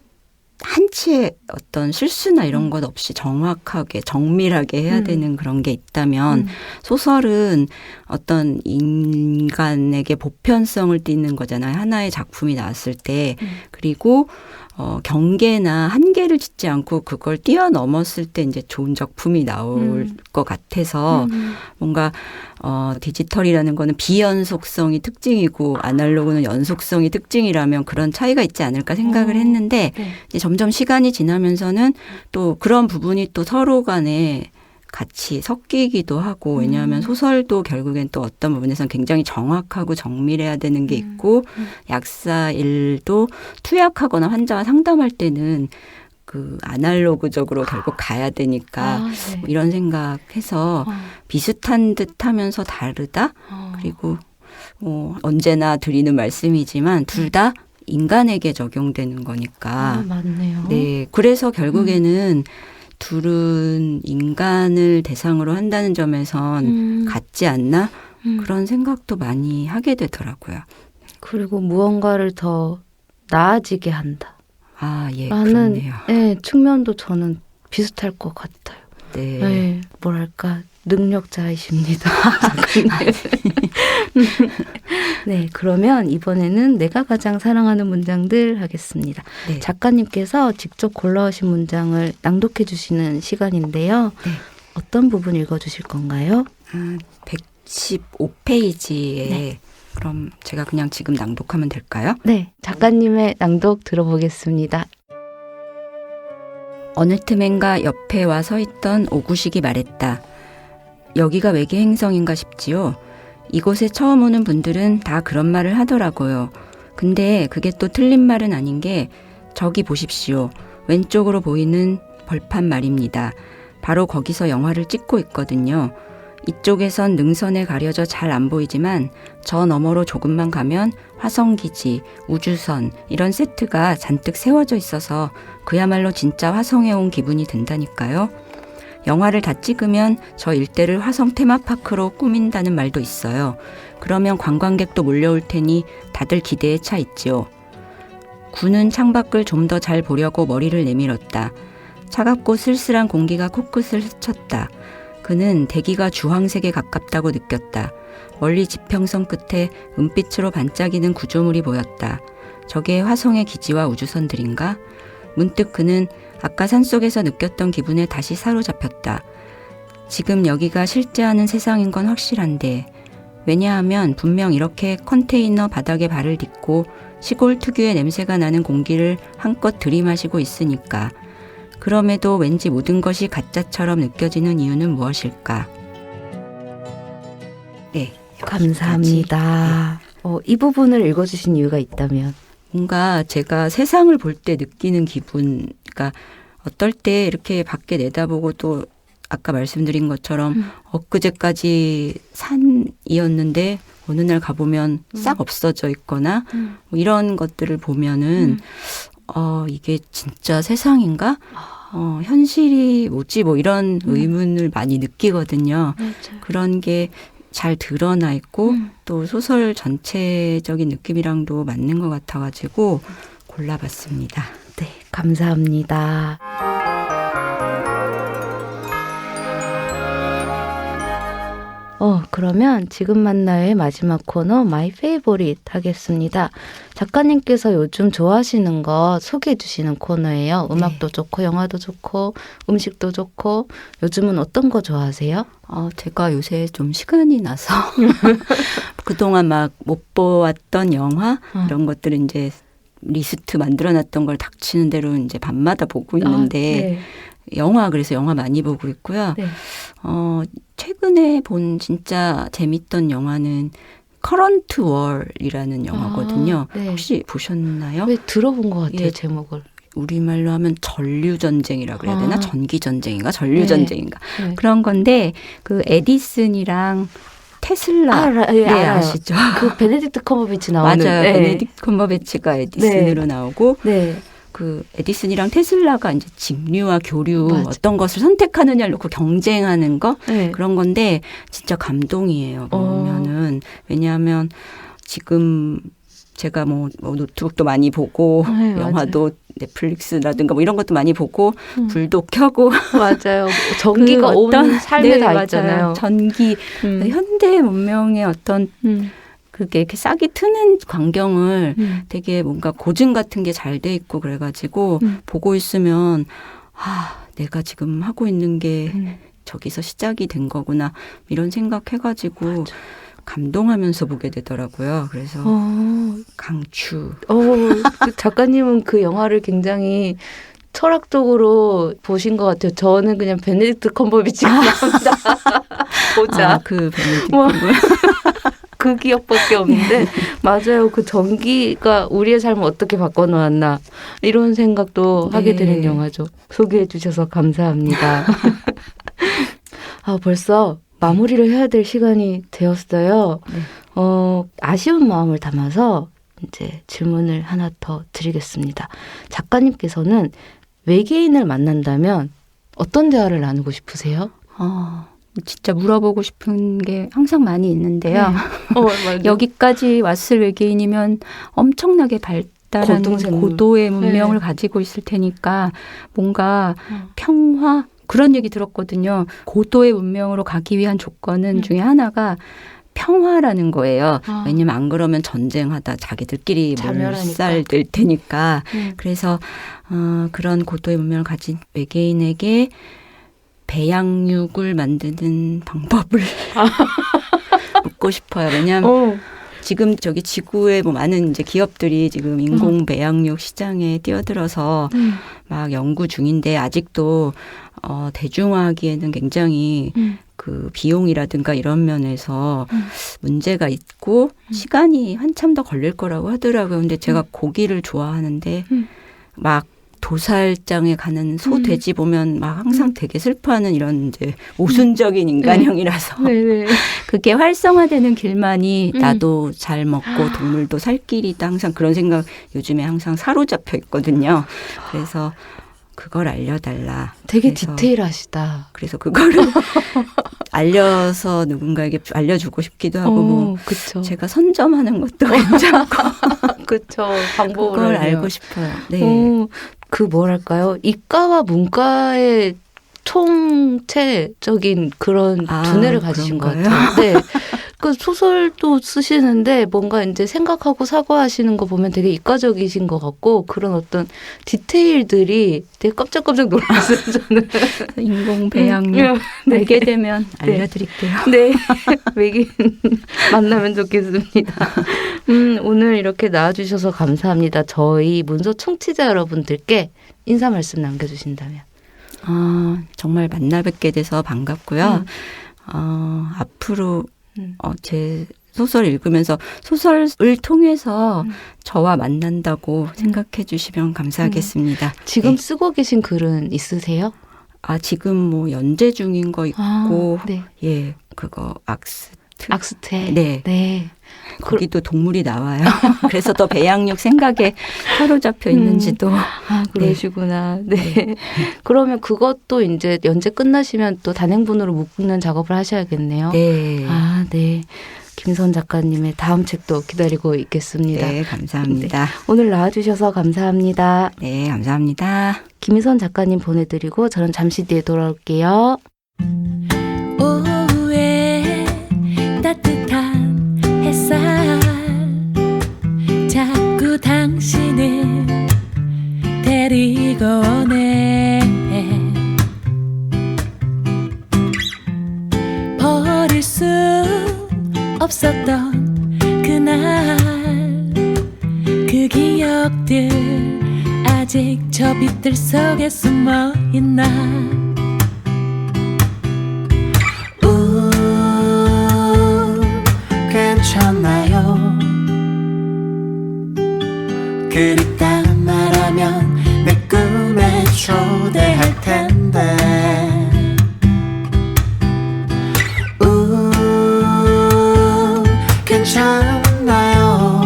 Speaker 3: 한치의 어떤 실수나 이런 것 없이 정확하게 정밀하게 해야 되는 그런 게 있다면 소설은 어떤 인간에게 보편성을 띠는 거잖아요. 하나의 작품이 나왔을 때. 그리고 경계나 한계를 짓지 않고 그걸 뛰어넘었을 때 이제 좋은 작품이 나올 것 같아서 뭔가 디지털이라는 거는 비연속성이 특징이고 아날로그는 연속성이 특징이라면 그런 차이가 있지 않을까 생각을 했는데
Speaker 1: 네.
Speaker 3: 이제 점점 시간이 지나면서는 또 그런 부분이 또 서로 간에 같이 섞이기도 하고 왜냐하면 소설도 결국엔 또 어떤 부분에서는 굉장히 정확하고 정밀해야 되는 게 있고 약사 일도 투약하거나 환자와 상담할 때는 그 아날로그적으로 결국 가야 되니까
Speaker 1: 네.
Speaker 3: 뭐 이런 생각해서 비슷한 듯 하면서 다르다 그리고 언제나 드리는 말씀이지만 둘 다 인간에게 적용되는 거니까
Speaker 1: 맞네요.
Speaker 3: 네 그래서 결국에는 둘은 인간을 대상으로 한다는 점에선 같지 않나 그런 생각도 많이 하게 되더라고요.
Speaker 1: 그리고 무언가를 더 나아지게 한다.
Speaker 3: 아, 예,
Speaker 1: 라는
Speaker 3: 그렇네요.
Speaker 1: 측면도 저는 비슷할 것 같아요.
Speaker 3: 네.
Speaker 1: 네, 뭐랄까 능력자이십니다. 네, 그러면 이번에는 내가 가장 사랑하는 문장들 하겠습니다.
Speaker 3: 네.
Speaker 1: 작가님께서 직접 골라오신 문장을 낭독해 주시는 시간인데요.
Speaker 3: 네.
Speaker 1: 어떤 부분 읽어주실 건가요?
Speaker 3: 115페이지에
Speaker 1: 네.
Speaker 3: 그럼 제가 그냥 지금 낭독하면 될까요?
Speaker 1: 네, 작가님의 낭독 들어보겠습니다.
Speaker 3: 어느 틈엔가 옆에 와 서 있던 오구식이 말했다. 여기가 외계 행성인가 싶지요. 이곳에 처음 오는 분들은 다 그런 말을 하더라고요. 근데 그게 또 틀린 말은 아닌 게 저기 보십시오. 왼쪽으로 보이는 벌판 말입니다. 바로 거기서 영화를 찍고 있거든요. 이쪽에선 능선에 가려져 잘 안 보이지만 저 너머로 조금만 가면 화성기지, 우주선 이런 세트가 잔뜩 세워져 있어서 그야말로 진짜 화성에 온 기분이 든다니까요. 영화를 다 찍으면 저 일대를 화성 테마파크로 꾸민다는 말도 있어요. 그러면 관광객도 몰려올 테니 다들 기대에 차 있지요. 군은 창밖을 좀 더 잘 보려고 머리를 내밀었다. 차갑고 쓸쓸한 공기가 코끝을 스쳤다. 그는 대기가 주황색에 가깝다고 느꼈다. 멀리 지평선 끝에 은빛으로 반짝이는 구조물이 보였다. 저게 화성의 기지와 우주선들인가? 문득 그는 아까 산속에서 느꼈던 기분에 다시 사로잡혔다. 지금 여기가 실제 하는 세상인 건 확실한데 왜냐하면 분명 이렇게 컨테이너 바닥에 발을 딛고 시골 특유의 냄새가 나는 공기를 한껏 들이마시고 있으니까. 그럼에도 왠지 모든 것이 가짜처럼 느껴지는 이유는 무엇일까? 네.
Speaker 1: 감사합니다. 이 부분을 읽어주신 이유가 있다면?
Speaker 3: 뭔가 제가 세상을 볼 때 느끼는 기분, 그러니까 어떨 때 이렇게 밖에 내다보고 또 아까 말씀드린 것처럼 엊그제까지 산이었는데 어느 날 가보면 싹 없어져 있거나 뭐 이런 것들을 보면은 이게 진짜 세상인가? 현실이 뭐지? 뭐 이런 의문을 많이 느끼거든요.
Speaker 1: 맞아요.
Speaker 3: 그런 게 잘 드러나 있고 또 소설 전체적인 느낌이랑도 맞는 것 같아가지고 골라봤습니다.
Speaker 1: 네, 감사합니다. 그러면 지금 만나요의 마지막 코너 마이 페이보릿 하겠습니다. 작가님께서 요즘 좋아하시는 거 소개해 주시는 코너예요. 음악도 좋고 영화도 좋고 음식도 좋고 요즘은 어떤 거 좋아하세요?
Speaker 3: 제가 요새 좀 시간이 나서 그동안 막 못 보았던 영화 이런 것들을 이제 리스트 만들어놨던 걸 닥치는 대로 이제 밤마다 보고 있는데 그래서 영화 많이 보고 있고요.
Speaker 1: 네.
Speaker 3: 최근에 본 진짜 재밌던 영화는 커런트 월이라는 영화거든요.
Speaker 1: 네.
Speaker 3: 혹시 보셨나요?
Speaker 1: 왜 들어본 것 같아요,
Speaker 3: 예.
Speaker 1: 제목을.
Speaker 3: 우리말로 하면 전류전쟁이라고 그래야 되나? 전기전쟁인가? 전류전쟁인가?
Speaker 1: 네.
Speaker 3: 그런 건데 그 에디슨이랑 테슬라
Speaker 1: 알아요.
Speaker 3: 아시죠?
Speaker 1: 그 베네딕트 컴버비치 나오는.
Speaker 3: 맞아요.
Speaker 1: 네.
Speaker 3: 베네딕트 컴버배치가 에디슨으로 나오고
Speaker 1: 네.
Speaker 3: 그 에디슨이랑 테슬라가 이제 직류와 교류
Speaker 1: 맞아.
Speaker 3: 어떤 것을 선택하느냐를 놓고 경쟁하는 거
Speaker 1: 네.
Speaker 3: 그런 건데 진짜 감동이에요. 보면은 왜냐하면 지금 제가 뭐 노트북도 많이 보고
Speaker 1: 네,
Speaker 3: 영화도 넷플릭스라든가 뭐 이런 것도 많이 보고 불도 켜고
Speaker 1: 맞아요. 전기가
Speaker 3: 그
Speaker 1: 온 삶에 다
Speaker 3: 맞아요.
Speaker 1: 있잖아요.
Speaker 3: 전기 현대 문명의 어떤 그게 이렇게 싹이 트는 광경을 되게 뭔가 고증 같은 게 잘 돼 있고 그래가지고 보고 있으면 내가 지금 하고 있는 게 저기서 시작이 된 거구나 이런 생각해가지고
Speaker 1: 맞아.
Speaker 3: 감동하면서 보게 되더라고요. 그래서 강추.
Speaker 1: 그 작가님은 그 영화를 굉장히 철학적으로 보신 것 같아요. 저는 그냥 베네딕트 컴버비치가 나온다. 보자.
Speaker 3: 그 베네딕트
Speaker 1: 뭐. 그 기억밖에 없는데 맞아요. 그 전기가 우리의 삶을 어떻게 바꿔놓았나 이런 생각도 하게 되는 영화죠. 소개해 주셔서 감사합니다. 벌써 마무리를 해야 될 시간이 되었어요. 아쉬운 마음을 담아서 이제 질문을 하나 더 드리겠습니다. 작가님께서는 외계인을 만난다면 어떤 대화를 나누고 싶으세요?
Speaker 3: 진짜 물어보고 싶은 게 항상 많이 있는데요.
Speaker 1: 맞아요.
Speaker 3: 여기까지 왔을 외계인이면 엄청나게 발달한 고도의 문명을 가지고 있을 테니까 뭔가 평화 그런 얘기 들었거든요. 고도의 문명으로 가기 위한 조건은 중에 하나가 평화라는 거예요. 왜냐면 안 그러면 전쟁하다 자기들끼리 몰살될 테니까. 그래서 그런 고도의 문명을 가진 외계인에게 배양육을 만드는 방법을 묻고 싶어요. 왜냐하면 지금 저기 지구에 뭐 많은 이제 기업들이 지금 인공 배양육 시장에 뛰어들어서 막 연구 중인데 아직도 대중화하기에는 굉장히 그 비용이라든가 이런 면에서 문제가 있고 시간이 한참 더 걸릴 거라고 하더라고요. 근데 제가 고기를 좋아하는데 막 도살장에 가는 소, 돼지 보면 막 항상 되게 슬퍼하는 이런 이제 모순적인 인간형이라서 그게 활성화되는 길만이 나도 잘 먹고 동물도 살 길이다 항상 그런 생각 요즘에 항상 사로잡혀 있거든요. 그래서 그걸 알려달라.
Speaker 1: 되게 디테일하시다.
Speaker 3: 그래서 그거를 알려서 누군가에게 알려주고 싶기도 하고 뭐
Speaker 1: 그쵸.
Speaker 3: 제가 선점하는 것도 괜찮고
Speaker 1: 그쵸. 방법을
Speaker 3: 그걸 알고 싶어요. 네.
Speaker 1: 그 뭐랄까요? 이과와 문과의 총체적인 그런 두뇌를 가지신 것 같아요. 네. 그 소설도 쓰시는데 뭔가 이제 생각하고 사고하시는 거 보면 되게 이과적이신 것 같고 그런 어떤 디테일들이 되게 깜짝깜짝 놀랐어요. 저는.
Speaker 3: 인공 배양육
Speaker 1: 네.
Speaker 3: 알게 되면
Speaker 1: 네.
Speaker 3: 알려드릴게요.
Speaker 1: 네, 외계인 만나면 좋겠습니다. 오늘 이렇게 나와주셔서 감사합니다. 저희 문서 청취자 여러분들께 인사 말씀 남겨주신다면.
Speaker 3: 정말 만나 뵙게 돼서 반갑고요. 앞으로 제 소설 읽으면서 소설을 통해서 저와 만난다고 생각해 주시면 감사하겠습니다.
Speaker 1: 지금
Speaker 3: 네.
Speaker 1: 쓰고 계신 글은 있으세요?
Speaker 3: 지금 뭐 연재 중인 거 있고,
Speaker 1: 네.
Speaker 3: 예, 그거
Speaker 1: 악스테.
Speaker 3: 네.
Speaker 1: 네.
Speaker 3: 거기도 동물이 나와요. 그래서 더 배양육 생각에 사로잡혀 있는지도.
Speaker 1: 그러시구나. 네. 그러면 그것도 이제 연재 끝나시면 또 단행본으로 묶는 작업을 하셔야겠네요.
Speaker 3: 네.
Speaker 1: 네. 김선 작가님의 다음 책도 기다리고 있겠습니다.
Speaker 3: 네, 감사합니다.
Speaker 1: 네. 오늘 나와주셔서 감사합니다.
Speaker 3: 네, 감사합니다.
Speaker 1: 김희선 작가님 보내드리고 저는 잠시 뒤에 돌아올게요.
Speaker 2: 오후에 따뜻한 햇살 자꾸 당신을 데리고 오네 버릴 수 없었던 그날 그 기억들 아직 저 빛들 속에 숨어있나
Speaker 4: 괜찮나요? 그립다 말하면 내 꿈에 초대할 텐데 괜찮나요?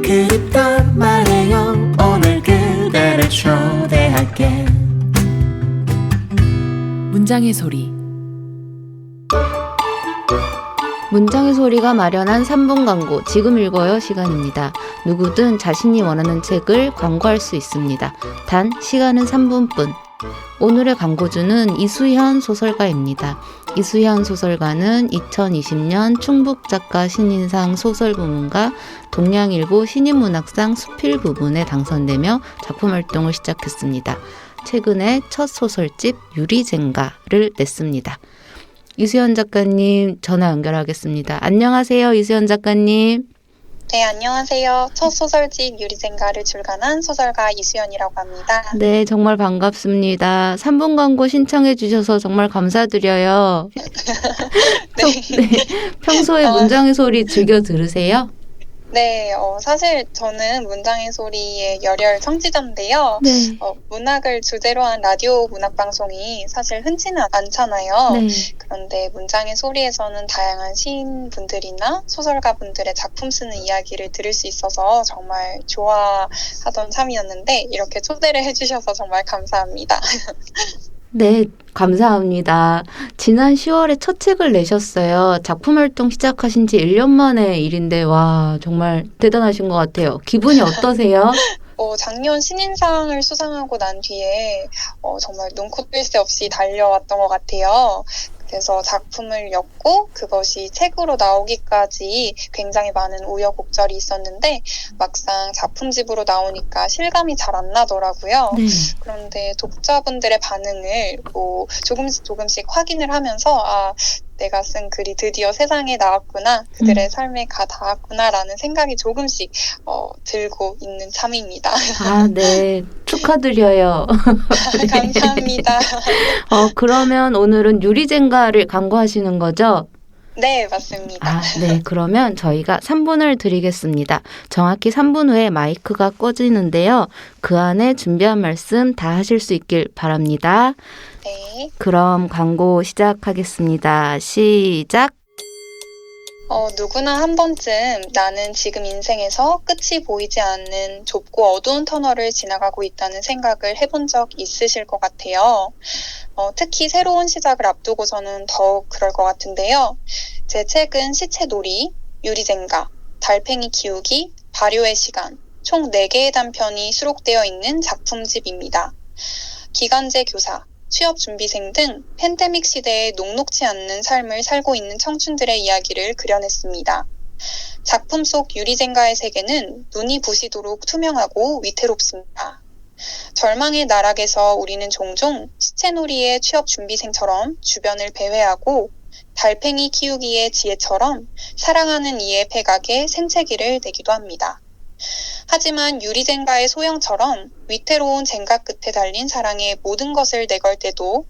Speaker 4: 그립다 말해요. 오늘 그대를 초대할게.
Speaker 2: 문장의 소리
Speaker 1: 문장의 소리가 마련한 3분 광고 지금 읽어요 시간입니다. 누구든 자신이 원하는 책을 광고할 수 있습니다. 단 시간은 3분뿐. 오늘의 광고주는 이수현 소설가입니다. 이수현 소설가는 2020년 충북작가 신인상 소설부문과 동양일보 신인문학상 수필 부문에 당선되며 작품 활동을 시작했습니다. 최근에 첫 소설집 유리젠가를 냈습니다. 이수현 작가님 전화 연결하겠습니다. 안녕하세요, 이수현 작가님.
Speaker 5: 네, 안녕하세요. 첫 소설집 유리젠가를 출간한 소설가 이수연이라고 합니다.
Speaker 1: 네, 정말 반갑습니다. 3분 광고 신청해 주셔서 정말 감사드려요. 네. 평소에 문장의 소리 즐겨 들으세요?
Speaker 5: 네, 사실 저는 문장의 소리의 열혈 청취자인데요.
Speaker 1: 네.
Speaker 5: 문학을 주제로 한 라디오 문학 방송이 사실 흔치는 않잖아요.
Speaker 1: 네.
Speaker 5: 그런데 문장의 소리에서는 다양한 시인분들이나 소설가분들의 작품 쓰는 이야기를 들을 수 있어서 정말 좋아하던 참이었는데 이렇게 초대를 해주셔서 정말 감사합니다.
Speaker 1: 네, 감사합니다. 지난 10월에 첫 책을 내셨어요. 작품 활동 시작하신 지 1년 만의 일인데, 와, 정말 대단하신 것 같아요. 기분이 어떠세요?
Speaker 5: 작년 신인상을 수상하고 난 뒤에 정말 눈코 뜰 새 없이 달려왔던 것 같아요. 그래서 작품을 엮고 그것이 책으로 나오기까지 굉장히 많은 우여곡절이 있었는데 막상 작품집으로 나오니까 실감이 잘 안 나더라고요.
Speaker 1: 네.
Speaker 5: 그런데 독자분들의 반응을 조금씩 확인을 하면서 내가 쓴 글이 드디어 세상에 나왔구나, 그들의 삶에 가 닿았구나라는 생각이 조금씩 들고 있는 참입니다.
Speaker 1: 네. 축하드려요. 네.
Speaker 5: 감사합니다.
Speaker 1: 그러면 오늘은 유리젠가를 광고하시는 거죠?
Speaker 5: 네, 맞습니다.
Speaker 1: 네. 그러면 저희가 3분을 드리겠습니다. 정확히 3분 후에 마이크가 꺼지는데요. 그 안에 준비한 말씀 다 하실 수 있길 바랍니다.
Speaker 5: 네.
Speaker 1: 그럼 광고 시작하겠습니다. 시작!
Speaker 5: 누구나 한 번쯤 나는 지금 인생에서 끝이 보이지 않는 좁고 어두운 터널을 지나가고 있다는 생각을 해본 적 있으실 것 같아요. 특히 새로운 시작을 앞두고서는 더욱 그럴 것 같은데요. 제 책은 시체놀이, 유리젠가, 달팽이 키우기, 발효의 시간, 총 4개의 단편이 수록되어 있는 작품집입니다. 기간제 교사, 취업준비생 등 팬데믹 시대에 녹록지 않는 삶을 살고 있는 청춘들의 이야기를 그려냈습니다. 작품 속 유리젠가의 세계는 눈이 부시도록 투명하고 위태롭습니다. 절망의 나락에서 우리는 종종 시체놀이의 취업준비생처럼 주변을 배회하고 달팽이 키우기의 지혜처럼 사랑하는 이의 패각에 생채기를 내기도 합니다. 하지만 유리젠가의 소형처럼 위태로운 젠가 끝에 달린 사랑의 모든 것을 내걸 때도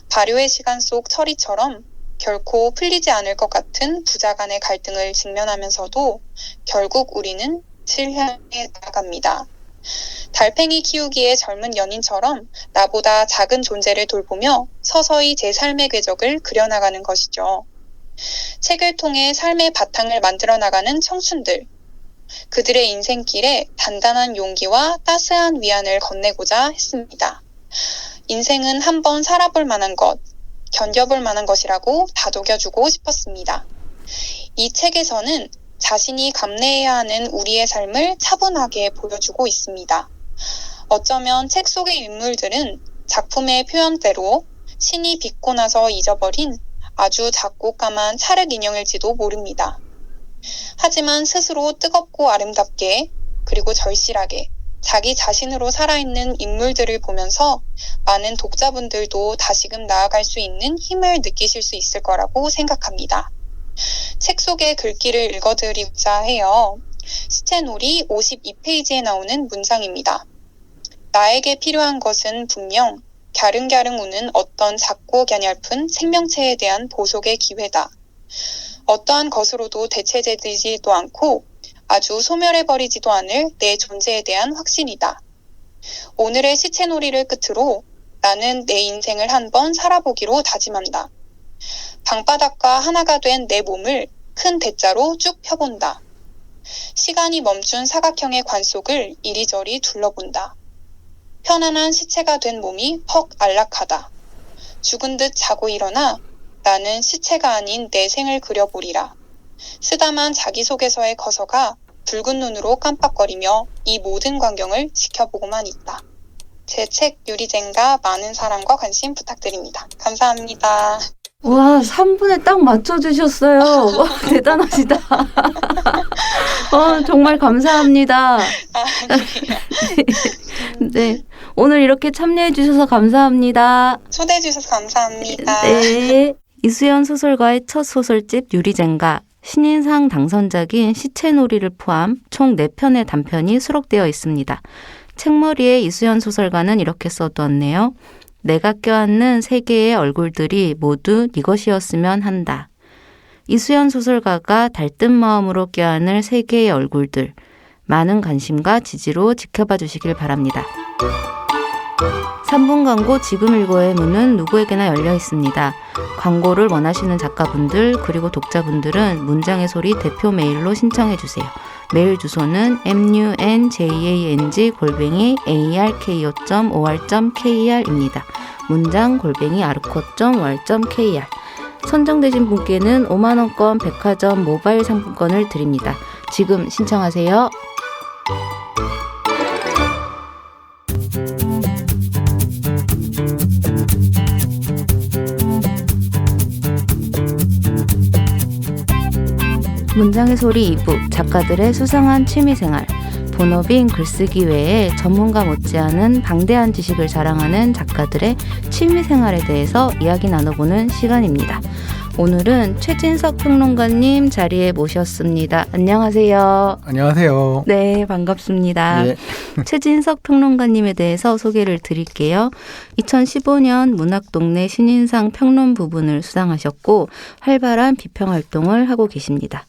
Speaker 5: 발효의 시간 속 철이처럼 결코 풀리지 않을 것 같은 부자 간의 갈등을 직면하면서도 결국 우리는 질 향해 나아갑니다. 달팽이 키우기의 젊은 연인처럼 나보다 작은 존재를 돌보며 서서히 제 삶의 궤적을 그려나가는 것이죠. 책을 통해 삶의 바탕을 만들어 나가는 청춘들. 그들의 인생길에 단단한 용기와 따스한 위안을 건네고자 했습니다. 인생은 한번 살아볼 만한 것, 견뎌볼 만한 것이라고 다독여주고 싶었습니다. 이 책에서는 자신이 감내해야 하는 우리의 삶을 차분하게 보여주고 있습니다. 어쩌면 책 속의 인물들은 작품의 표현대로 신이 빚고 나서 잊어버린 아주 작고 까만 찰흙 인형일지도 모릅니다. 하지만 스스로 뜨겁고 아름답게 그리고 절실하게 자기 자신으로 살아있는 인물들을 보면서 많은 독자분들도 다시금 나아갈 수 있는 힘을 느끼실 수 있을 거라고 생각합니다. 책 속의 글귀를 읽어드리고자 해요. 시체놀이 52페이지에 나오는 문장입니다. 나에게 필요한 것은 분명 갸릉갸릉 우는 어떤 작고 갸냘픈 생명체에 대한 보속의 기회다. 어떠한 것으로도 대체되지도 않고 아주 소멸해버리지도 않을 내 존재에 대한 확신이다. 오늘의 시체놀이를 끝으로 나는 내 인생을 한번 살아보기로 다짐한다. 방바닥과 하나가 된 내 몸을 큰 대자로 쭉 펴본다. 시간이 멈춘 사각형의 관 속을 이리저리 둘러본다. 편안한 시체가 된 몸이 퍽 안락하다. 죽은 듯 자고 일어나 나는 시체가 아닌 내 생을 그려보리라. 쓰다만 자기소개서에 커서가 붉은 눈으로 깜빡거리며 이 모든 광경을 지켜보고만 있다. 제 책 유리젠가 많은 사랑과 관심 부탁드립니다. 감사합니다.
Speaker 1: 와, 3분에 딱 맞춰주셨어요. 와, 대단하시다. 정말 감사합니다. 네. 오늘 이렇게 참여해주셔서 감사합니다.
Speaker 5: 초대해주셔서 감사합니다.
Speaker 1: 네. 이수연 소설가의 첫 소설집 유리젠가, 신인상 당선작인 시체놀이를 포함 총 4편의 단편이 수록되어 있습니다. 책머리에 이수연 소설가는 이렇게 써두었네요. 내가 껴안는 세 개의 얼굴들이 모두 네 것이었으면 한다. 이수연 소설가가 달뜬 마음으로 껴안을 세 개의 얼굴들, 많은 관심과 지지로 지켜봐 주시길 바랍니다. 3분 광고 지금 읽어의 문은 누구에게나 열려 있습니다. 광고를 원하시는 작가분들 그리고 독자분들은 문장의 소리 대표 메일로 신청해 주세요. 메일 주소는 munjang@arko.or.kr 입니다. 문장@arko.or.kr. 선정되신 분께는 5만원권 백화점 모바일 상품권을 드립니다. 지금 신청하세요. 문장의 소리 2부, 작가들의 수상한 취미생활. 본업인 글쓰기 외에 전문가 못지않은 방대한 지식을 자랑하는 작가들의 취미생활에 대해서 이야기 나눠보는 시간입니다. 오늘은 최진석 평론가님 자리에 모셨습니다. 안녕하세요.
Speaker 6: 안녕하세요.
Speaker 1: 네, 반갑습니다.
Speaker 6: 예.
Speaker 1: 최진석 평론가님에 대해서 소개를 드릴게요. 2015년 문학동네 신인상 평론 부분을 수상하셨고 활발한 비평활동을 하고 계십니다.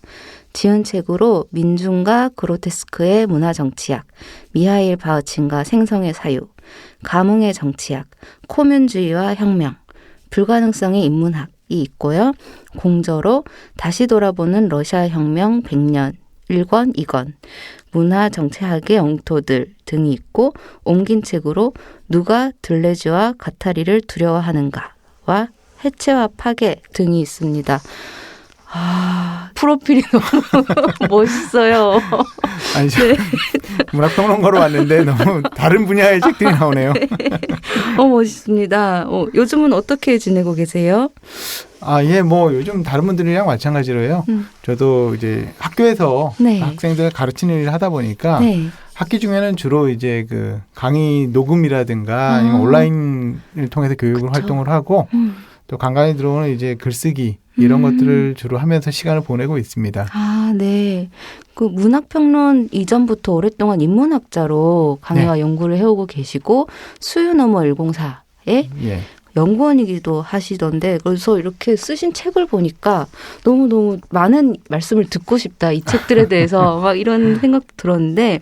Speaker 1: 지은 책으로 민중과 그로테스크의 문화정치학, 미하일 바흐친과 생성의 사유, 감흥의 정치학, 코뮌주의와 혁명, 불가능성의 인문학이 있고요. 공저로 다시 돌아보는 러시아 혁명 100년, 1권, 2권, 문화정치학의 엉토들 등이 있고 옮긴 책으로 누가 들레즈와 가타리를 두려워하는가와 해체와 파괴 등이 있습니다. 프로필이 너무 멋있어요.
Speaker 6: 아니, 저 문학평론가로 왔는데 너무 다른 분야의 책들이 나오네요.
Speaker 1: 멋있습니다. 요즘은 어떻게 지내고 계세요?
Speaker 6: 예, 뭐 요즘 다른 분들이랑 마찬가지로요. 저도 이제 학교에서
Speaker 1: 네.
Speaker 6: 학생들 가르치는 일을 하다 보니까
Speaker 1: 네.
Speaker 6: 학기 중에는 주로 이제 그 강의 녹음이라든가 아니면 온라인을 통해서 교육을 활동을 하고 또 간간히 들어오는 이제 글쓰기 이런 것들을 주로 하면서 시간을 보내고 있습니다.
Speaker 1: 네. 그 문학평론 이전부터 오랫동안 인문학자로 강의와 연구를 해오고 계시고 수유너머 104에
Speaker 6: 예.
Speaker 1: 연구원이기도 하시던데 그래서 이렇게 쓰신 책을 보니까 너무너무 많은 말씀을 듣고 싶다. 이 책들에 대해서 막 이런 생각도 들었는데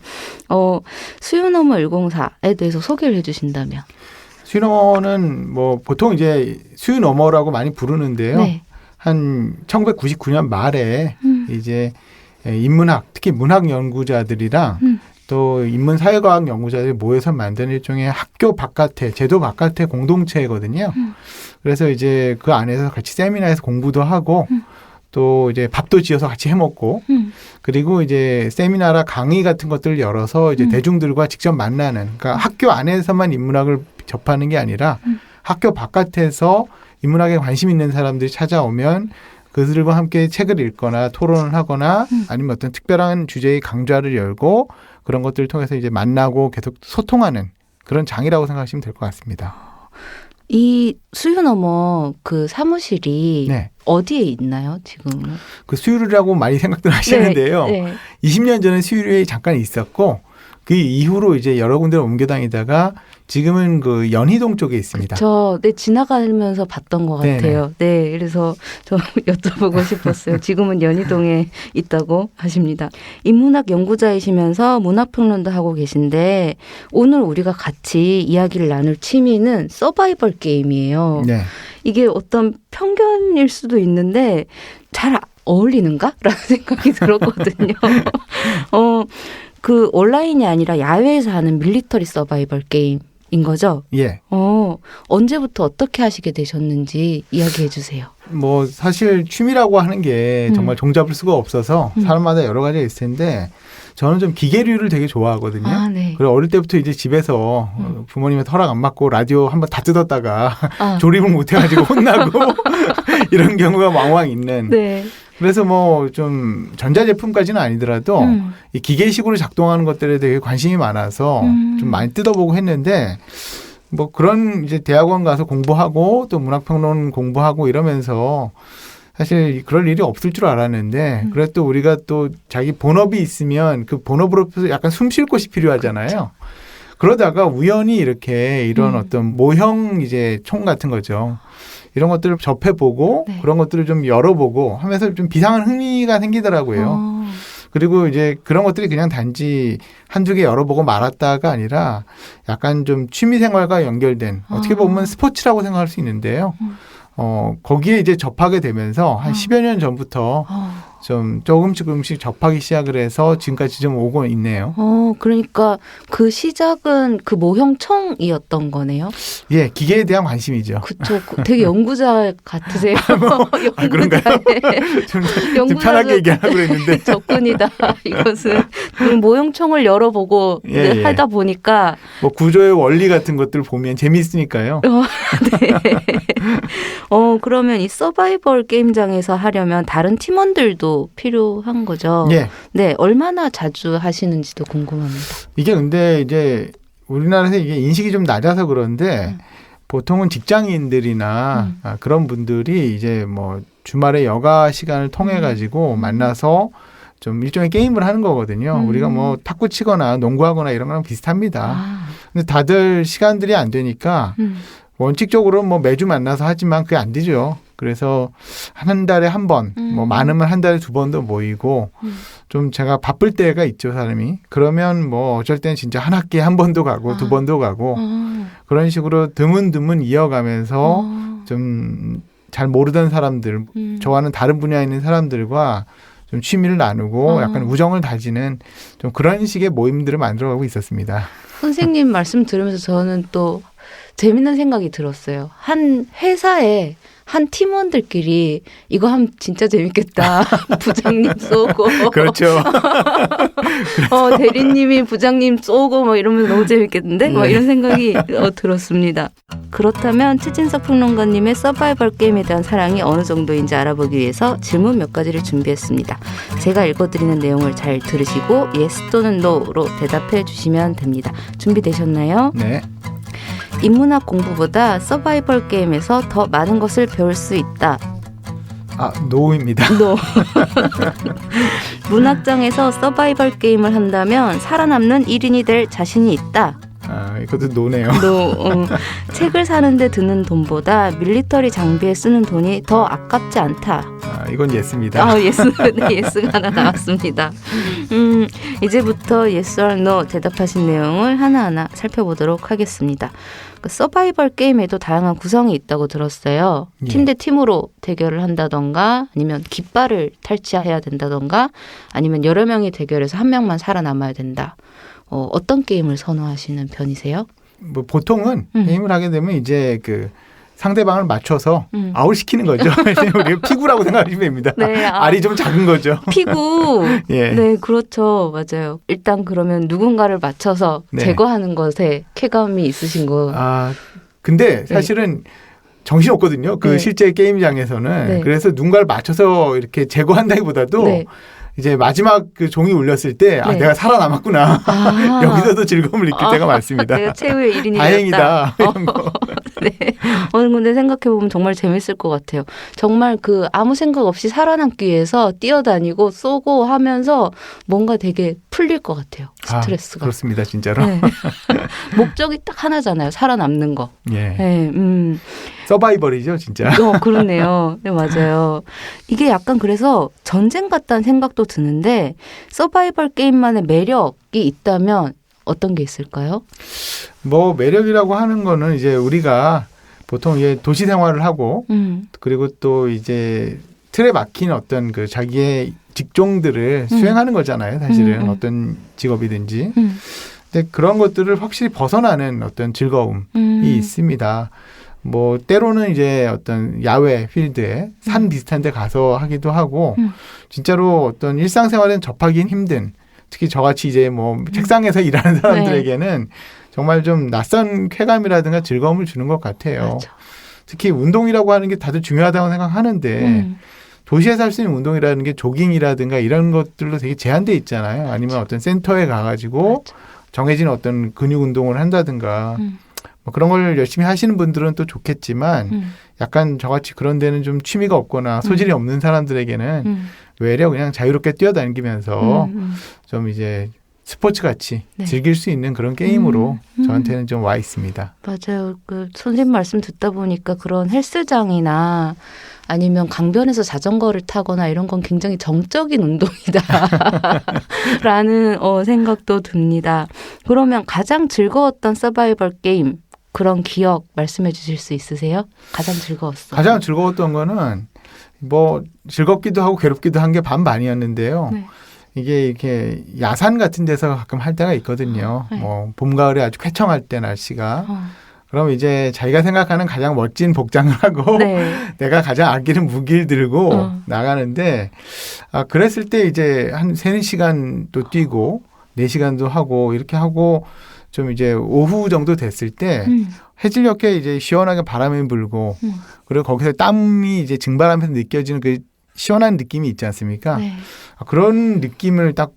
Speaker 1: 수유너머 104에 대해서 소개를 해 주신다면.
Speaker 6: 수유너머는 뭐 보통 이제 수유너머라고 많이 부르는데요.
Speaker 1: 네.
Speaker 6: 한 1999년 말에 이제 인문학, 특히 문학 연구자들이랑 또 인문사회과학 연구자들이 모여서 만든 일종의 학교 바깥의, 제도 바깥의 공동체거든요. 그래서 이제 그 안에서 같이 세미나에서 공부도 하고 또 이제 밥도 지어서 같이 해먹고 그리고 이제 세미나나 강의 같은 것들을 열어서 이제 대중들과 직접 만나는, 그러니까 학교 안에서만 인문학을 접하는 게 아니라 학교 바깥에서 인문학에 관심 있는 사람들이 찾아오면 그들과 함께 책을 읽거나 토론을 하거나 아니면 어떤 특별한 주제의 강좌를 열고 그런 것들을 통해서 이제 만나고 계속 소통하는 그런 장이라고 생각하시면 될 것 같습니다.
Speaker 1: 이 수유너머 그 사무실이
Speaker 6: 네.
Speaker 1: 어디에 있나요, 지금은?
Speaker 6: 그 수유리라고 많이 생각들 하시는데요.
Speaker 1: 네.
Speaker 6: 20년 전에 수유리에 잠깐 있었고 그 이후로 이제 여러 군데를 옮겨 다니다가 지금은 그 연희동 쪽에 있습니다.
Speaker 1: 네, 지나가면서 봤던 것 같아요. 네, 그래서 저 여쭤보고 싶었어요. 지금은 연희동에 있다고 하십니다. 인문학 연구자이시면서 문학평론도 하고 계신데 오늘 우리가 같이 이야기를 나눌 취미는 서바이벌 게임이에요.
Speaker 6: 네.
Speaker 1: 이게 어떤 편견일 수도 있는데 잘 어울리는가? 라는 생각이 들었거든요. 그 온라인이 아니라 야외에서 하는 밀리터리 서바이벌 게임인 거죠?
Speaker 6: 예.
Speaker 1: 언제부터 어떻게 하시게 되셨는지 이야기해 주세요.
Speaker 6: 뭐 사실 취미라고 하는 게 정말 종잡을 수가 없어서 사람마다 여러 가지가 있을 텐데 저는 좀 기계류를 되게 좋아하거든요.
Speaker 1: 네.
Speaker 6: 그리고 어릴 때부터 이제 집에서 부모님의 허락 안 받고 라디오 한번 다 뜯었다가 조립을 못 해가지고 혼나고 이런 경우가 왕왕 있는.
Speaker 1: 네.
Speaker 6: 그래서 뭐 좀 전자제품까지는 아니더라도 이 기계식으로 작동하는 것들에 대해 관심이 많아서 좀 많이 뜯어보고 했는데 뭐 그런 이제 대학원 가서 공부하고 또 문학평론 공부하고 이러면서 사실 그럴 일이 없을 줄 알았는데 그래도 또 우리가 또 자기 본업이 있으면 그 본업으로서 약간 숨 쉴 곳이 필요하잖아요. 그렇죠. 그러다가 우연히 이렇게 이런 어떤 모형 이제 총 같은 거죠. 이런 것들을 접해보고 그런 것들을 좀 열어보고 하면서 좀 비상한 흥미가 생기더라고요. 그리고 이제 그런 것들이 그냥 단지 한두 개 열어보고 말았다가 아니라 약간 좀 취미생활과 연결된 어떻게 보면 스포츠라고 생각할 수 있는데요. 거기에 이제 접하게 되면서 한 10여 년 전부터 좀 조금씩 접하기 시작을 해서 지금까지 좀 오고 있네요.
Speaker 1: 그러니까 그 시작은 그 모형청이었던 거네요.
Speaker 6: 예, 기계에 대한 관심이죠.
Speaker 1: 그렇죠. 되게 연구자 같으세요.
Speaker 6: 그런가요? 좀 편하게 얘기하려고 그랬는데.
Speaker 1: 접근이다. 이것은 모형청을 열어보고 하다 보니까
Speaker 6: 뭐 구조의 원리 같은 것들을 보면 재미있으니까요.
Speaker 1: 네. 그러면 이 서바이벌 게임장에서 하려면 다른 팀원들도 필요한 거죠.
Speaker 6: 예.
Speaker 1: 네, 얼마나 자주 하시는지도 궁금합니다.
Speaker 6: 이게 근데 이제 우리나라에서 이게 인식이 좀 낮아서 그런데 보통은 직장인들이나 그런 분들이 이제 뭐 주말에 여가 시간을 통해 가지고 만나서 좀 일종의 게임을 하는 거거든요. 우리가 뭐 탁구 치거나 농구하거나 이런 거랑 비슷합니다. 근데 다들 시간들이 안 되니까 원칙적으로 뭐 매주 만나서 하지만 그게 안 되죠. 그래서 한 달에 한 번, 뭐 많으면 한 달에 두 번도 모이고 좀 제가 바쁠 때가 있죠, 사람이. 그러면 뭐 어쩔 땐 진짜 한 학기에 한 번도 가고 두 번도 가고 그런 식으로 드문드문 이어가면서 좀 잘 모르던 사람들, 좋아하는 다른 분야에 있는 사람들과 좀 취미를 나누고 약간 우정을 다지는 좀 그런 식의 모임들을 만들어가고 있었습니다.
Speaker 1: 선생님 말씀 들으면서 저는 또 재밌는 생각이 들었어요. 한 회사에 한 팀원들끼리 이거 하면 진짜 재밌겠다. 부장님 쏘고.
Speaker 6: 그렇죠.
Speaker 1: 대리님이 부장님 쏘고 뭐 이러면 너무 재밌겠는데? 뭐
Speaker 6: 네.
Speaker 1: 이런 생각이 들었습니다. 그렇다면 최진석 평론가님의 서바이벌 게임에 대한 사랑이 어느 정도인지 알아보기 위해서 질문 몇 가지를 준비했습니다. 제가 읽어드리는 내용을 잘 들으시고 yes 또는 no로 대답해 주시면 됩니다. 준비되셨나요?
Speaker 6: 네.
Speaker 1: 인문학 공부보다 서바이벌 게임에서 더 많은 것을 배울 수 있다.
Speaker 6: 노입니다.
Speaker 1: no. 문학장에서 서바이벌 게임을 한다면 살아남는 1인이 될 자신이 있다.
Speaker 6: 이것도 노네요.
Speaker 1: no. 책을 사는데 드는 돈보다 밀리터리 장비에 쓰는 돈이 더 아깝지 않다.
Speaker 6: 이건 예스입니다.
Speaker 1: 예스. 네, 예스가 하나 나왔습니다. 이제부터 yes or no 대답하신 내용을 하나하나 살펴보도록 하겠습니다. 그 서바이벌 게임에도 다양한 구성이 있다고 들었어요.
Speaker 6: 예.
Speaker 1: 팀 대 팀으로 대결을 한다던가 아니면 깃발을 탈취해야 된다던가 아니면 여러 명이 대결해서 한 명만 살아남아야 된다. 어떤 게임을 선호하시는 편이세요?
Speaker 6: 뭐 보통은 게임을 하게 되면 이제 그 상대방을 맞춰서 아웃시키는 거죠. 우리가 피구라고 생각하시면 됩니다.
Speaker 1: 네,
Speaker 6: 알이 좀 작은 거죠.
Speaker 1: 피구.
Speaker 6: 예.
Speaker 1: 네, 그렇죠. 맞아요. 일단 그러면 누군가를 맞춰서
Speaker 6: 네.
Speaker 1: 제거하는 것에 쾌감이 있으신 거.
Speaker 6: 근데 사실은 정신 없거든요. 그
Speaker 1: 네.
Speaker 6: 실제 게임장에서는.
Speaker 1: 네.
Speaker 6: 그래서 누군가를 맞춰서 이렇게 제거한다기보다도
Speaker 1: 네.
Speaker 6: 이제 마지막 그 종이 울렸을 때
Speaker 1: 네.
Speaker 6: 내가 살아남았구나. 여기서도 즐거움을 느낄 때가 많습니다.
Speaker 1: 내가 최후의 1인이
Speaker 6: 다행이다. 이런 거.
Speaker 1: 네. 근데 생각해보면 정말 재밌을 것 같아요. 정말 그 아무 생각 없이 살아남기 위해서 뛰어다니고 쏘고 하면서 뭔가 되게 풀릴 것 같아요. 스트레스가.
Speaker 6: 그렇습니다. 진짜로.
Speaker 1: 네. 목적이 딱 하나잖아요. 살아남는 거.
Speaker 6: 예.
Speaker 1: 네,
Speaker 6: 서바이벌이죠, 진짜.
Speaker 1: 그렇네요. 네, 맞아요. 이게 약간 그래서 전쟁 같다는 생각도 드는데 서바이벌 게임만의 매력이 있다면 어떤 게 있을까요?
Speaker 6: 뭐 매력이라고 하는 거는 이제 우리가 보통 이제 도시 생활을 하고 그리고 또 이제 틀에 막힌 어떤 그 자기의 직종들을 수행하는 거잖아요. 사실은 어떤 직업이든지. 근데 그런 것들을 확실히 벗어나는 어떤 즐거움이 있습니다. 뭐 때로는 이제 어떤 야외 필드에 산 비슷한 데 가서 하기도 하고 진짜로 어떤 일상생활엔 접하기 힘든 특히 저같이 이제 뭐 책상에서 일하는 사람들에게는 정말 좀 낯선 쾌감이라든가 즐거움을 주는 것 같아요.
Speaker 1: 맞아.
Speaker 6: 특히 운동이라고 하는 게 다들 중요하다고 생각하는데 도시에서 할 수 있는 운동이라는 게 조깅이라든가 이런 것들로 되게 제한돼 있잖아요. 아니면 어떤 센터에 가가지고
Speaker 1: 맞아.
Speaker 6: 정해진 어떤 근육 운동을 한다든가 뭐 그런 걸 열심히 하시는 분들은 또 좋겠지만 약간 저같이 그런 데는 좀 취미가 없거나 소질이 없는 사람들에게는 외려 그냥 자유롭게 뛰어다니면서 좀 이제 스포츠 같이
Speaker 1: 네.
Speaker 6: 즐길 수 있는 그런 게임으로 저한테는 좀 와 있습니다.
Speaker 1: 맞아요. 그 선생님 말씀 듣다 보니까 그런 헬스장이나 아니면 강변에서 자전거를 타거나 이런 건 굉장히 정적인 운동이다라는 생각도 듭니다. 그러면 가장 즐거웠던 서바이벌 게임 그런 기억 말씀해 주실 수 있으세요? 가장 즐거웠어요.
Speaker 6: 가장 즐거웠던 거는 뭐 즐겁기도 하고 괴롭기도 한 게 반반이었는데요.
Speaker 1: 네.
Speaker 6: 이게 이렇게 야산 같은 데서 가끔 할 때가 있거든요.
Speaker 1: 네.
Speaker 6: 뭐 봄, 가을에 아주 쾌청할 때 날씨가. 그럼 이제 자기가 생각하는 가장 멋진 복장을 하고
Speaker 1: 네.
Speaker 6: 내가 가장 아끼는 무기를 들고 나가는데 그랬을 때 이제 한 3-4시간도 뛰고 4시간도 하고 이렇게 하고 좀 이제 오후 정도 됐을 때 해질녘에 이제 시원하게 바람이 불고 그리고 거기서 땀이 이제 증발하면서 느껴지는 그 시원한 느낌이 있지 않습니까?
Speaker 1: 네.
Speaker 6: 그런 느낌을 딱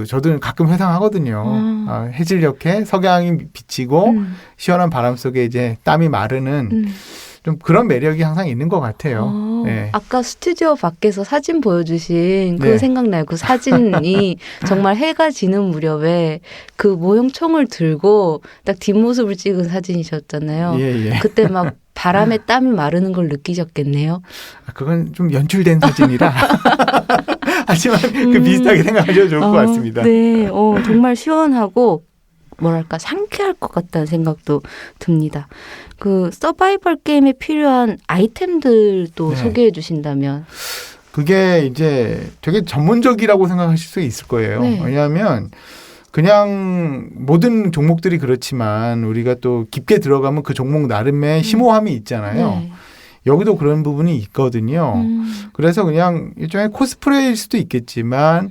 Speaker 6: 저도 가끔 회상하거든요. 해질녘에 석양이 비치고 시원한 바람 속에 이제 땀이 마르는 좀 그런 매력이 항상 있는 것 같아요. 네.
Speaker 1: 아까 스튜디오 밖에서 사진 보여주신 그거
Speaker 6: 네.
Speaker 1: 생각나요. 그 사진이 정말 해가 지는 무렵에 그 모형총을 들고 딱 뒷모습을 찍은 사진이셨잖아요.
Speaker 6: 예.
Speaker 1: 그때 막 바람에 땀이 마르는 걸 느끼셨겠네요.
Speaker 6: 그건 좀 연출된 사진이라 하지만 그 비슷하게 생각하셔도 좋을 것 같습니다.
Speaker 1: 네, 정말 시원하고 뭐랄까 상쾌할 것 같다는 생각도 듭니다. 그 서바이벌 게임에 필요한 아이템들도
Speaker 6: 네.
Speaker 1: 소개해 주신다면.
Speaker 6: 그게 이제 되게 전문적이라고 생각하실 수 있을 거예요.
Speaker 1: 네.
Speaker 6: 왜냐하면 그냥 모든 종목들이 그렇지만 우리가 또 깊게 들어가면 그 종목 나름의 심오함이 있잖아요.
Speaker 1: 네.
Speaker 6: 여기도 그런 부분이 있거든요. 그래서 그냥 일종의 코스프레일 수도 있겠지만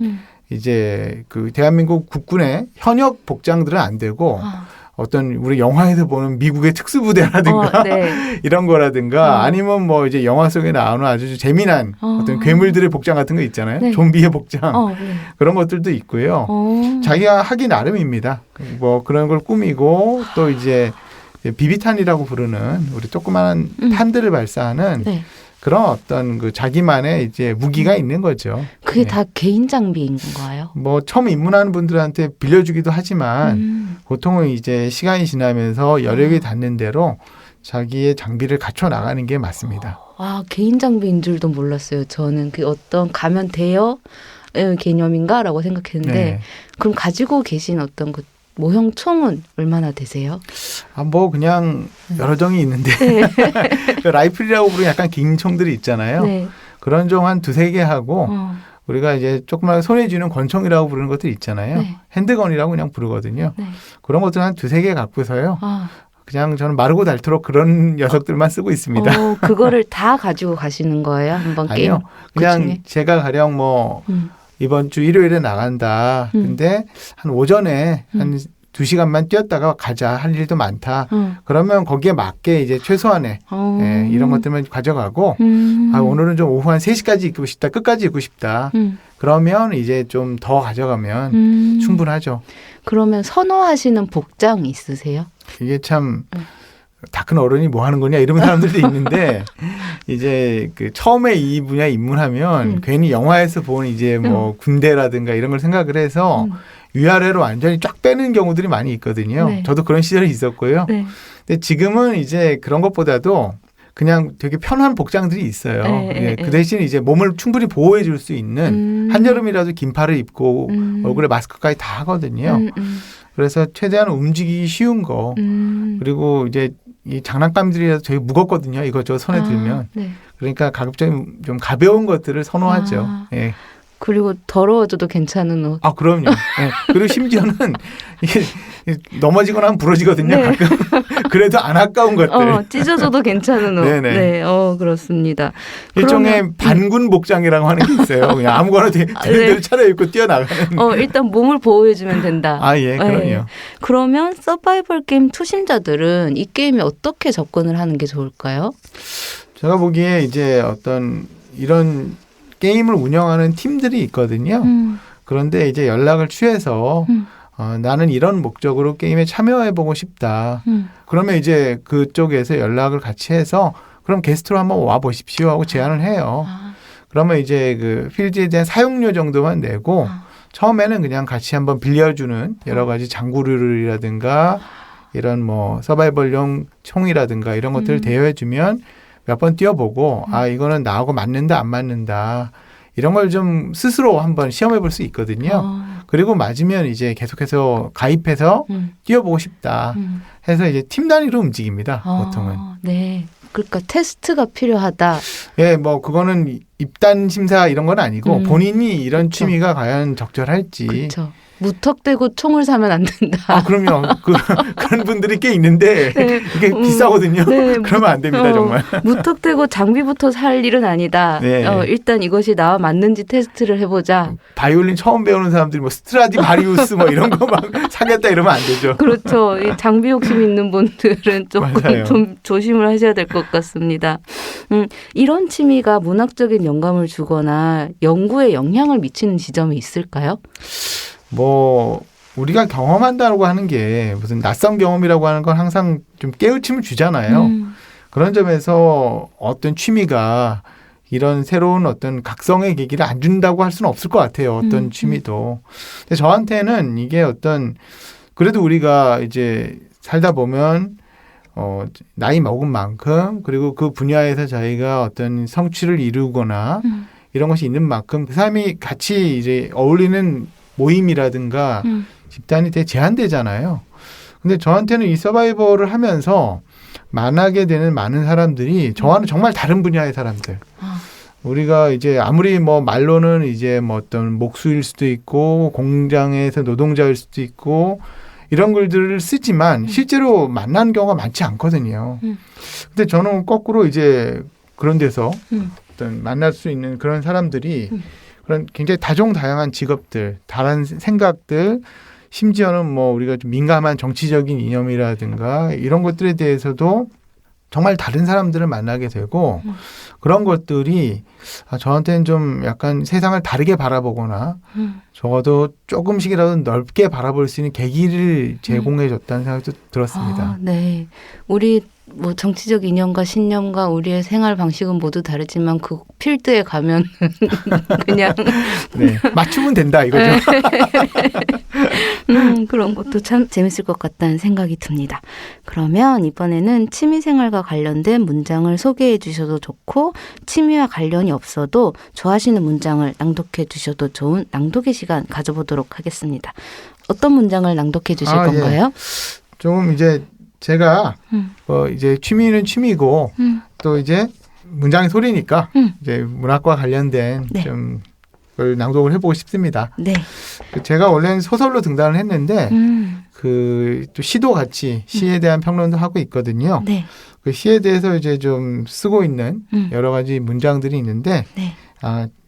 Speaker 6: 이제 그 대한민국 국군의 현역 복장들은 안 되고 어떤 우리 영화에서 보는 미국의 특수부대라든가
Speaker 1: 네.
Speaker 6: 이런 거라든가 아니면 뭐 이제 영화 속에 나오는 아주 재미난 어떤 괴물들의 복장 같은 거 있잖아요.
Speaker 1: 네.
Speaker 6: 좀비의 복장
Speaker 1: 네.
Speaker 6: 그런 것들도 있고요. 자기가 하기 나름입니다. 뭐 그런 걸 꾸미고 또 이제 비비탄이라고 부르는 우리 조그마한 탄들을 발사하는
Speaker 1: 네.
Speaker 6: 그런 어떤 그 자기만의 이제 무기가 있는 거죠.
Speaker 1: 그게
Speaker 6: 네.
Speaker 1: 다 개인 장비인 건가요?
Speaker 6: 뭐 처음 입문하는 분들한테 빌려주기도 하지만 보통은 이제 시간이 지나면서 여력이 닿는 대로 자기의 장비를 갖춰 나가는 게 맞습니다.
Speaker 1: 아, 개인 장비인 줄도 몰랐어요. 저는 그 어떤 가면 대여 개념인가라고 생각했는데
Speaker 6: 네.
Speaker 1: 그럼 가지고 계신 어떤 그 모형 총은 얼마나 되세요?
Speaker 6: 아, 뭐 그냥 여러 종이 있는데 그 라이플이라고 부르는 약간 긴 총들이 있잖아요.
Speaker 1: 네.
Speaker 6: 그런 종 한 두세 개 하고
Speaker 1: 어.
Speaker 6: 우리가 이제 조그만 손에 쥐는 권총이라고 부르는 것들 있잖아요.
Speaker 1: 네.
Speaker 6: 핸드건이라고 그냥 부르거든요.
Speaker 1: 네.
Speaker 6: 그런 것들 한 두세 개 갖고서요.
Speaker 1: 아.
Speaker 6: 그냥 저는 마르고 닳도록 그런 녀석들만 쓰고 있습니다.
Speaker 1: 그거를 다 가지고 가시는 거예요? 한번 게임?
Speaker 6: 아니요. 그냥
Speaker 1: 그중에?
Speaker 6: 제가 가령 뭐 이번 주 일요일에 나간다. 근데 한 오전에 한 2시간만 뛰었다가 가자. 할 일도 많다. 그러면 거기에 맞게 이제 최소한의 예, 이런 것들만 가져가고 아, 오늘은 좀 오후 한 3시까지 있고 싶다. 끝까지 있고 싶다. 그러면 이제 좀 더 가져가면 충분하죠.
Speaker 1: 그러면 선호하시는 복장 있으세요?
Speaker 6: 이게 참 다 큰 어른이 뭐 하는 거냐 이런 사람들도 있는데 이제 그 처음에 이 분야에 입문하면 괜히 영화에서 본 이제 뭐 군대라든가 이런 걸 생각을 해서 위아래로 완전히 쫙 빼는 경우들이 많이 있거든요.
Speaker 1: 네.
Speaker 6: 저도 그런 시절이 있었고요.
Speaker 1: 네.
Speaker 6: 근데 지금은 이제 그런 것보다도 그냥 되게 편한 복장들이 있어요. 예, 그 대신 이제 몸을 충분히 보호해 줄 수 있는 한여름이라도 긴팔을 입고 얼굴에 마스크까지 다 하거든요. 그래서 최대한 움직이기 쉬운 거 그리고 이제 이 장난감들이라도 되게 무겁거든요. 이거 저 손에 들면.
Speaker 1: 네.
Speaker 6: 그러니까 가급적 좀 가벼운 것들을 선호하죠.
Speaker 1: 아.
Speaker 6: 예.
Speaker 1: 그리고 더러워져도 괜찮은 옷.
Speaker 6: 아, 그럼요. 예. 그리고 심지어는 이게 넘어지거나 하면 부러지거든요.
Speaker 1: 네.
Speaker 6: 가끔. 그래도 안 아까운 것들.
Speaker 1: 찢어져도 괜찮은 옷.
Speaker 6: 네네.
Speaker 1: 네, 그렇습니다.
Speaker 6: 일종의
Speaker 1: 그러면,
Speaker 6: 반군 복장이라고 하는 게 있어요. 그냥 아무거나 되는 대로 차려입고 뛰어나가는.
Speaker 1: 일단 몸을 보호해주면 된다.
Speaker 6: 아, 예, 그럼요.
Speaker 1: 그러면 서바이벌 게임 투심자들은 이 게임에 어떻게 접근을 하는 게 좋을까요?
Speaker 6: 제가 보기에 이제 어떤 이런 게임을 운영하는 팀들이 있거든요. 그런데 이제 연락을 취해서 나는 이런 목적으로 게임에 참여해보고 싶다. 그러면 이제 그쪽에서 연락을 같이 해서 그럼 게스트로 한번 와보십시오 하고 제안을 해요. 그러면 이제 그 필드에 대한 사용료 정도만 내고 처음에는 그냥 같이 한번 빌려주는 여러 가지 장구류라든가 이런 뭐 서바이벌용 총이라든가 이런 것들을 대여해주면 몇 번 뛰어보고 아 이거는 나하고 맞는다 안 맞는다 이런 걸 좀 스스로 한번 시험해 볼 수 있거든요. 그리고 맞으면 이제 계속해서 가입해서 뛰어보고 싶다 해서 이제 팀 단위로 움직입니다. 보통은.
Speaker 1: 네. 그러니까 테스트가 필요하다.
Speaker 6: 예, 뭐 그거는 입단 심사 이런 건 아니고 본인이 이런
Speaker 1: 그쵸.
Speaker 6: 취미가 과연 적절할지.
Speaker 1: 그렇죠. 무턱대고 총을 사면 안 된다.
Speaker 6: 아, 그럼요. 그런 분들이 꽤 있는데
Speaker 1: 네.
Speaker 6: 이게 비싸거든요.
Speaker 1: 네.
Speaker 6: 그러면 안 됩니다, 정말.
Speaker 1: 무턱대고 장비부터 살 일은 아니다.
Speaker 6: 네.
Speaker 1: 일단 이것이 나와 맞는지 테스트를 해보자.
Speaker 6: 바이올린 처음 배우는 사람들이 뭐 스트라디바리우스 뭐 이런 거 막 사겠다 이러면 안 되죠.
Speaker 1: 그렇죠. 이 장비 욕심 있는 분들은 조금
Speaker 6: 맞아요.
Speaker 1: 좀 조심을 하셔야 될 것 같습니다. 이런 취미가 문학적인 영감을 주거나 연구에 영향을 미치는 지점이 있을까요?
Speaker 6: 뭐 우리가 경험한다고 하는 게 무슨 낯선 경험이라고 하는 건 항상 좀 깨우침을 주잖아요. 그런 점에서 어떤 취미가 이런 새로운 어떤 각성의 계기를 안 준다고 할 수는 없을 것 같아요. 어떤 취미도. 근데 저한테는 이게 어떤 그래도 우리가 이제 살다 보면 나이 먹은 만큼 그리고 그 분야에서 저희가 어떤 성취를 이루거나 이런 것이 있는 만큼 그 사람이 같이 이제 어울리는 모임이라든가 집단이 되게 제한되잖아요. 근데 저한테는 이 서바이벌을 하면서 만나게 되는 많은 사람들이 저와는 정말 다른 분야의 사람들. 우리가 이제 아무리 뭐 말로는 이제 뭐 어떤 목수일 수도 있고 공장에서 노동자일 수도 있고 이런 글들을 쓰지만 실제로 만나는 경우가 많지 않거든요. 근데 저는 거꾸로 이제 그런 데서
Speaker 1: 음.
Speaker 6: 어떤 만날 수 있는 그런 사람들이 그런 굉장히 다종다양한 직업들, 다른 생각들, 심지어는 뭐 우리가 좀 민감한 정치적인 이념이라든가 이런 것들에 대해서도 정말 다른 사람들을 만나게 되고 그런 것들이 저한테는 좀 약간 세상을 다르게 바라보거나 적어도 조금씩이라도 넓게 바라볼 수 있는 계기를 제공해 줬다는 생각도 들었습니다.
Speaker 1: 아, 네. 우리 뭐 정치적 이념과 신념과 우리의 생활 방식은 모두 다르지만 그 필드에 가면 그냥
Speaker 6: 네, 맞추면 된다 이거죠.
Speaker 1: 그런 것도 참 재밌을 것 같다는 생각이 듭니다. 그러면 이번에는 취미생활과 관련된 문장을 소개해 주셔도 좋고 취미와 관련이 없어도 좋아하시는 문장을 낭독해 주셔도 좋은 낭독의 시간 가져보도록 하겠습니다. 어떤 문장을 낭독해 주실 건가요?
Speaker 6: 조금 이제 제가 이제 취미는 취미고 또 이제 문장의 소리니까 이제 문학과 관련된
Speaker 1: 네.
Speaker 6: 좀 그걸 낭독을 해보고 싶습니다.
Speaker 1: 네.
Speaker 6: 제가 원래는 소설로 등단을 했는데 그 또 시도 같이 시에 대한 평론도 하고 있거든요.
Speaker 1: 네.
Speaker 6: 그 시에 대해서 이제 좀 쓰고 있는 여러 가지 문장들이 있는데
Speaker 1: 네.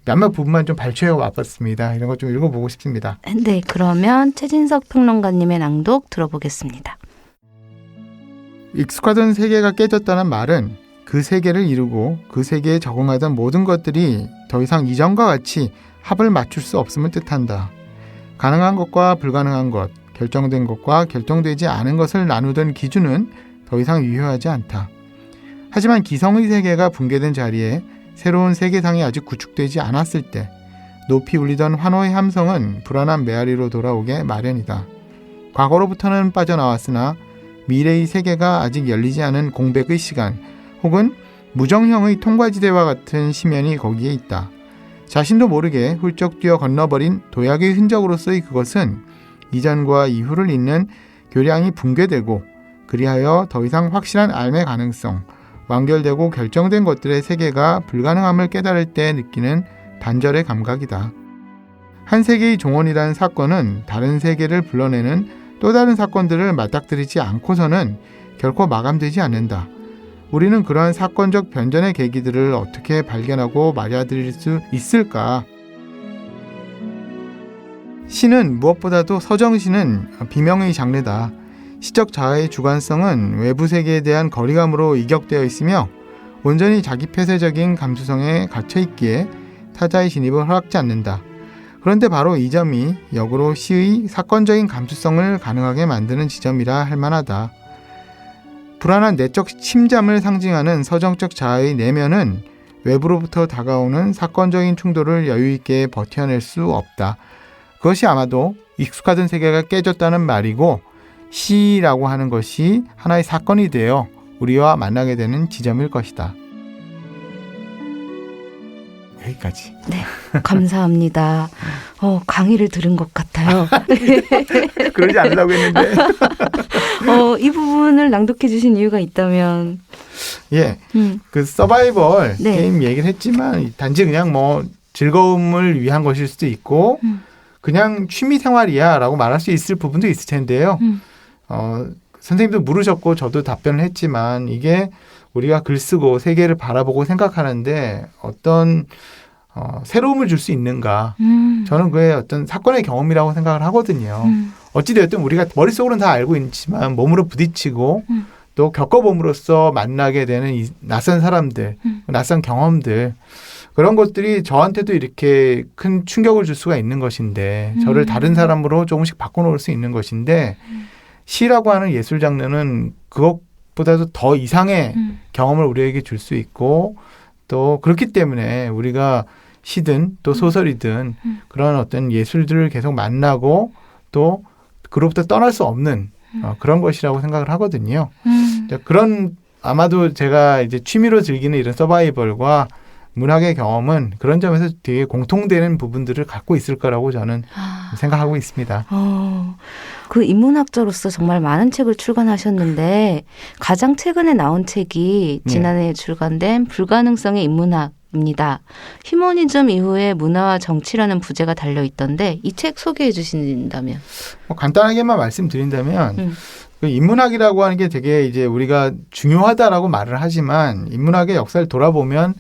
Speaker 6: 몇몇 부분만 좀 발췌해 와봤습니다. 이런 거 좀 읽어보고 싶습니다.
Speaker 1: 네. 그러면 최진석 평론가님의 낭독 들어보겠습니다.
Speaker 6: 익숙하던 세계가 깨졌다는 말은 그 세계를 이루고 그 세계에 적응하던 모든 것들이 더 이상 이전과 같이 합을 맞출 수 없음을 뜻한다. 가능한 것과 불가능한 것, 결정된 것과 결정되지 않은 것을 나누던 기준은 더 이상 유효하지 않다. 하지만 기성의 세계가 붕괴된 자리에 새로운 세계상이 아직 구축되지 않았을 때 높이 울리던 환호의 함성은 불안한 메아리로 돌아오게 마련이다. 과거로부터는 빠져나왔으나 미래의 세계가 아직 열리지 않은 공백의 시간 혹은 무정형의 통과지대와 같은 시면이 거기에 있다. 자신도 모르게 훌쩍 뛰어 건너버린 도약의 흔적으로서의 그것은 이전과 이후를 잇는 교량이 붕괴되고 그리하여 더 이상 확실한 삶의 가능성, 완결되고 결정된 것들의 세계가 불가능함을 깨달을 때 느끼는 단절의 감각이다. 한 세계의 종언이라는 사건은 다른 세계를 불러내는 또 다른 사건들을 맞닥뜨리지 않고서는 결코 마감되지 않는다. 우리는 그러한 사건적 변전의 계기들을 어떻게 발견하고 맞아들일 수 있을까? 시는 무엇보다도 서정시는 비명의 장르다. 시적 자아의 주관성은 외부 세계에 대한 거리감으로 이격되어 있으며 온전히 자기 폐쇄적인 감수성에 갇혀있기에 타자의 진입을 허락지 않는다. 그런데 바로 이 점이 역으로 시의 사건적인 감수성을 가능하게 만드는 지점이라 할 만하다. 불안한 내적 침잠을 상징하는 서정적 자아의 내면은 외부로부터 다가오는 사건적인 충돌을 여유있게 버텨낼 수 없다. 그것이 아마도 익숙하던 세계가 깨졌다는 말이고 시라고 하는 것이 하나의 사건이 되어 우리와 만나게 되는 지점일 것이다. 여기까지.
Speaker 1: 네. 감사합니다. 강의를 들은 것 같아요.
Speaker 6: 그러지 않으려고 했는데.
Speaker 1: 이 부분을 낭독해 주신 이유가 있다면.
Speaker 6: 예. 그 서바이벌
Speaker 1: 네.
Speaker 6: 게임 얘기를 했지만 단지 그냥 뭐 즐거움을 위한 것일 수도 있고 그냥 취미 생활이야 라고 말할 수 있을 부분도 있을 텐데요. 선생님도 물으셨고 저도 답변을 했지만 이게 우리가 글 쓰고 세계를 바라보고 생각하는데 어떤 새로움을 줄 수 있는가. 저는 그게 어떤 사건의 경험이라고 생각을 하거든요. 어찌되었든 우리가 머릿속으로는 다 알고 있지만 몸으로 부딪히고 또 겪어봄으로써 만나게 되는 이 낯선 사람들, 낯선 경험들 그런 것들이 저한테도 이렇게 큰 충격을 줄 수가 있는 것인데 저를 다른 사람으로 조금씩 바꿔놓을 수 있는 것인데 시라고 하는 예술 장르는 그것보다도 더 이상의 경험을 우리에게 줄 수 있고 또 그렇기 때문에 우리가 시든 또 소설이든 그런 어떤 예술들을 계속 만나고 또 그로부터 떠날 수 없는 그런 것이라고 생각을 하거든요. 그런 아마도 제가 이제 취미로 즐기는 이런 서바이벌과 문학의 경험은 그런 점에서 되게 공통되는 부분들을 갖고 있을 거라고 저는 생각하고 있습니다.
Speaker 1: 그 인문학자로서 정말 많은 책을 출간하셨는데 가장 최근에 나온 책이 지난해 출간된 불가능성의 인문학입니다. 휴머니즘 이후에 문화와 정치라는 부제가 달려 있던데 이 책 소개해 주신다면?
Speaker 6: 간단하게만 말씀드린다면 그 인문학이라고 하는 게 되게 이제 우리가 중요하다라고 말을 하지만 인문학의 역사를 돌아보면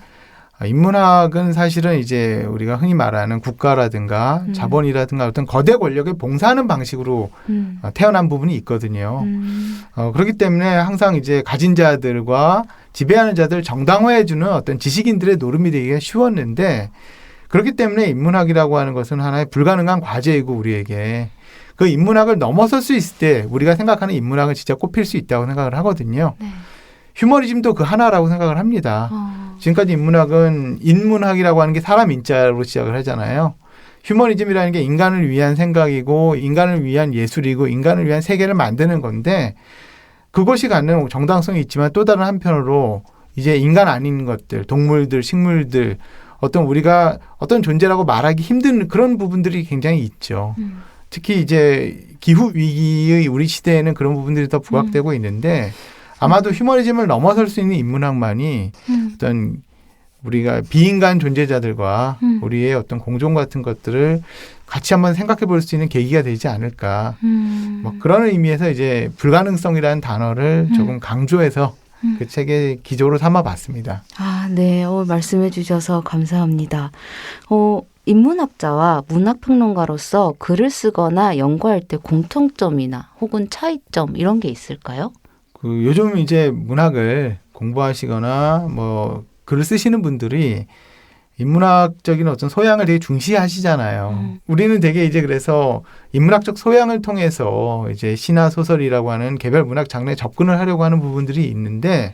Speaker 6: 인문학은 사실은 이제 우리가 흔히 말하는 국가라든가 자본이라든가 어떤 거대 권력에 봉사하는 방식으로 태어난 부분이 있거든요. 그렇기 때문에 항상 이제 가진 자들과 지배하는 자들 정당화해주는 어떤 지식인들의 노름이 되기가 쉬웠는데 그렇기 때문에 인문학이라고 하는 것은 하나의 불가능한 과제이고 우리에게 그 인문학을 넘어설 수 있을 때 우리가 생각하는 인문학을 진짜 꼽힐 수 있다고 생각을 하거든요.
Speaker 1: 네.
Speaker 6: 휴머니즘도 그 하나라고 생각을 합니다. 지금까지 인문학은 인문학이라고 하는 게 사람 인자로 시작을 하잖아요. 휴머니즘이라는 게 인간을 위한 생각이고 인간을 위한 예술이고 인간을 위한 세계를 만드는 건데 그것이 갖는 정당성이 있지만 또 다른 한편으로 이제 인간 아닌 것들, 동물들, 식물들 어떤 우리가 어떤 존재라고 말하기 힘든 그런 부분들이 굉장히 있죠. 특히 이제 기후 위기의 우리 시대에는 그런 부분들이 더 부각되고 있는데 아마도 휴머니즘을 넘어설 수 있는 인문학만이 어떤 우리가 비인간 존재자들과 우리의 어떤 공존 같은 것들을 같이 한번 생각해 볼 수 있는 계기가 되지 않을까. 뭐 그런 의미에서 이제 불가능성이라는 단어를 조금 강조해서 그 책의 기조로 삼아봤습니다.
Speaker 1: 아, 네. 말씀해 주셔서 감사합니다. 인문학자와 문학평론가로서 글을 쓰거나 연구할 때 공통점이나 혹은 차이점 이런 게 있을까요?
Speaker 6: 그 요즘 이제 문학을 공부하시거나 뭐 글을 쓰시는 분들이 인문학적인 어떤 소양을 되게 중시하시잖아요. 우리는 되게 이제 그래서 인문학적 소양을 통해서 이제 시나 소설이라고 하는 개별 문학 장르에 접근을 하려고 하는 부분들이 있는데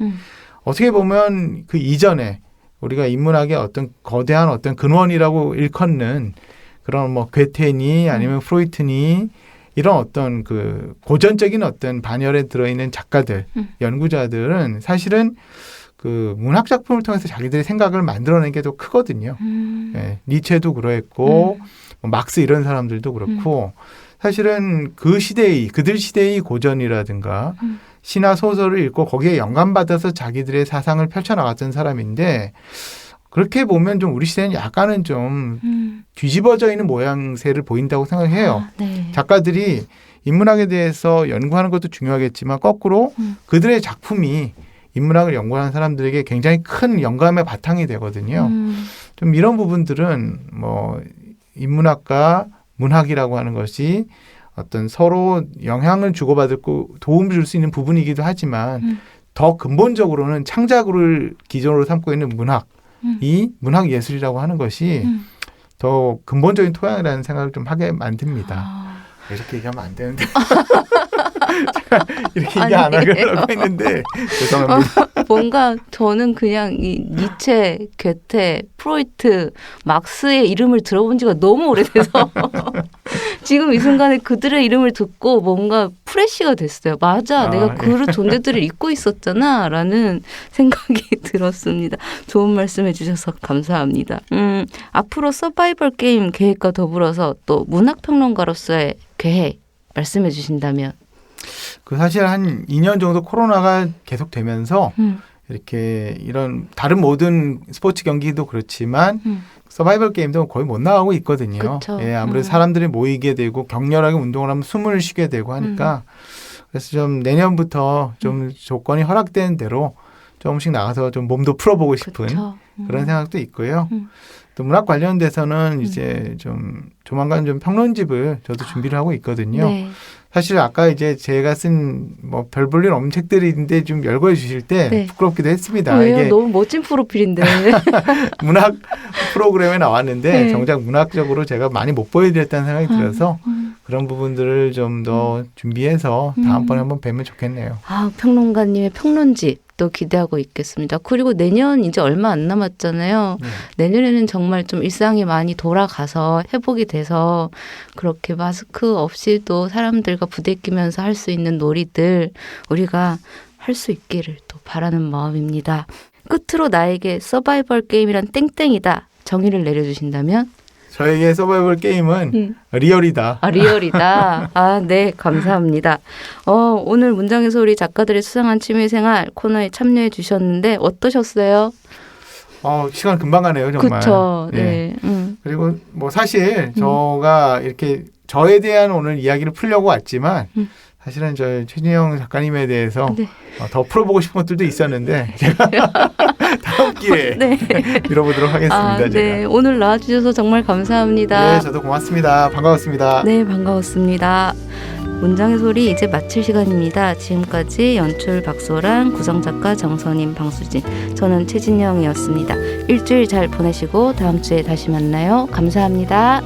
Speaker 6: 어떻게 보면 그 이전에 우리가 인문학의 어떤 거대한 어떤 근원이라고 일컫는 그런 뭐 괴테니 아니면 프로이트니 이런 어떤 그 고전적인 어떤 반열에 들어있는 작가들, 연구자들은 사실은 그 문학 작품을 통해서 자기들의 생각을 만들어낸 게 더 크거든요. 예, 니체도 그랬고 뭐 막스 이런 사람들도 그렇고 사실은 그 시대의 그들 시대의 고전이라든가 시나 소설을 읽고 거기에 영감받아서 자기들의 사상을 펼쳐나갔던 사람인데 그렇게 보면 좀 우리 시대는 약간은 좀 뒤집어져 있는 모양새를 보인다고 생각해요.
Speaker 1: 아, 네.
Speaker 6: 작가들이 인문학에 대해서 연구하는 것도 중요하겠지만 거꾸로 그들의 작품이 인문학을 연구하는 사람들에게 굉장히 큰 영감의 바탕이 되거든요. 좀 이런 부분들은 뭐 인문학과 문학이라고 하는 것이 어떤 서로 영향을 주고받고 도움을 줄 수 있는 부분이기도 하지만 더 근본적으로는 창작을 기존으로 삼고 있는 문학이 문학 예술이라고 하는 것이 더 근본적인 토양이라는 생각을 좀 하게 만듭니다. 이렇게 얘기하면 안 되는데 제가 이렇게 얘기 안 하려고 했는데 죄송합니다.
Speaker 1: 뭔가 저는 그냥 이 니체, 괴테, 프로이트, 막스의 이름을 들어본 지가 너무 오래돼서 지금 이 순간에 그들의 이름을 듣고 뭔가 프레시가 됐어요. 맞아, 내가 그런 존재들을 잊고 있었잖아 라는 생각이 들었습니다. 좋은 말씀해 주셔서 감사합니다. 앞으로 서바이벌 게임 계획과 더불어서 또 문학평론가로서의 계획 말씀해 주신다면?
Speaker 6: 그 사실 한 2년 정도 코로나가 계속되면서 이렇게 이런 다른 모든 스포츠 경기도 그렇지만 서바이벌 게임도 거의 못 나가고 있거든요.
Speaker 1: 그쵸.
Speaker 6: 예, 아무래도 사람들이 모이게 되고 격렬하게 운동을 하면 숨을 쉬게 되고 하니까 그래서 좀 내년부터 좀 조건이 허락되는 대로 조금씩 나가서 좀 몸도 풀어보고 싶은 그런 생각도 있고요. 또 문학 관련돼서는 이제 좀 조만간 좀 평론집을 저도 준비를 하고 있거든요.
Speaker 1: 네.
Speaker 6: 사실 아까 이제 제가 쓴 뭐 별 볼 일 없는 책들인데 좀 열거해 주실 때
Speaker 1: 네.
Speaker 6: 부끄럽기도 했습니다.
Speaker 1: 왜요?
Speaker 6: 이게
Speaker 1: 너무 멋진 프로필인데.
Speaker 6: 문학 프로그램에 나왔는데
Speaker 1: 네.
Speaker 6: 정작 문학적으로 제가 많이 못 보여드렸다는 생각이 들어서 그런 부분들을 좀 더 준비해서 다음번에 한번 뵈면 좋겠네요.
Speaker 1: 아, 평론가님의 평론집 또 기대하고 있겠습니다. 그리고 내년 이제 얼마 안 남았잖아요.
Speaker 6: 네.
Speaker 1: 내년에는 정말 좀 일상이 많이 돌아가서 회복이 돼서 그렇게 마스크 없이도 사람들과 부대끼면서 할 수 있는 놀이들 우리가 할 수 있기를 또 바라는 마음입니다. 끝으로 나에게 서바이벌 게임이란 땡땡이다 정의를 내려주신다면?
Speaker 6: 저에게 서바이벌 게임은 리얼이다.
Speaker 1: 아, 리얼이다. 아, 네, 감사합니다. 오늘 문장의 소리 작가들의 수상한 취미생활 코너에 참여해 주셨는데 어떠셨어요?
Speaker 6: 시간 금방 가네요, 정말.
Speaker 1: 그쵸.
Speaker 6: 예.
Speaker 1: 네.
Speaker 6: 그리고 뭐 사실 저가 이렇게 저에 대한 오늘 이야기를 풀려고 왔지만 사실은 저 최진영 작가님에 대해서
Speaker 1: 네.
Speaker 6: 더 풀어보고 싶은 것들도 있었는데 제가 다음 기회에
Speaker 1: 네.
Speaker 6: 밀어보도록 하겠습니다. 제가.
Speaker 1: 네. 오늘 나와주셔서 정말 감사합니다.
Speaker 6: 네, 저도 고맙습니다. 반가웠습니다.
Speaker 1: 네, 반가웠습니다. 문장의 소리 이제 마칠 시간입니다. 지금까지 연출 박소란, 구성작가 정선임, 방수진, 저는 최진영이었습니다. 일주일 잘 보내시고 다음 주에 다시 만나요. 감사합니다.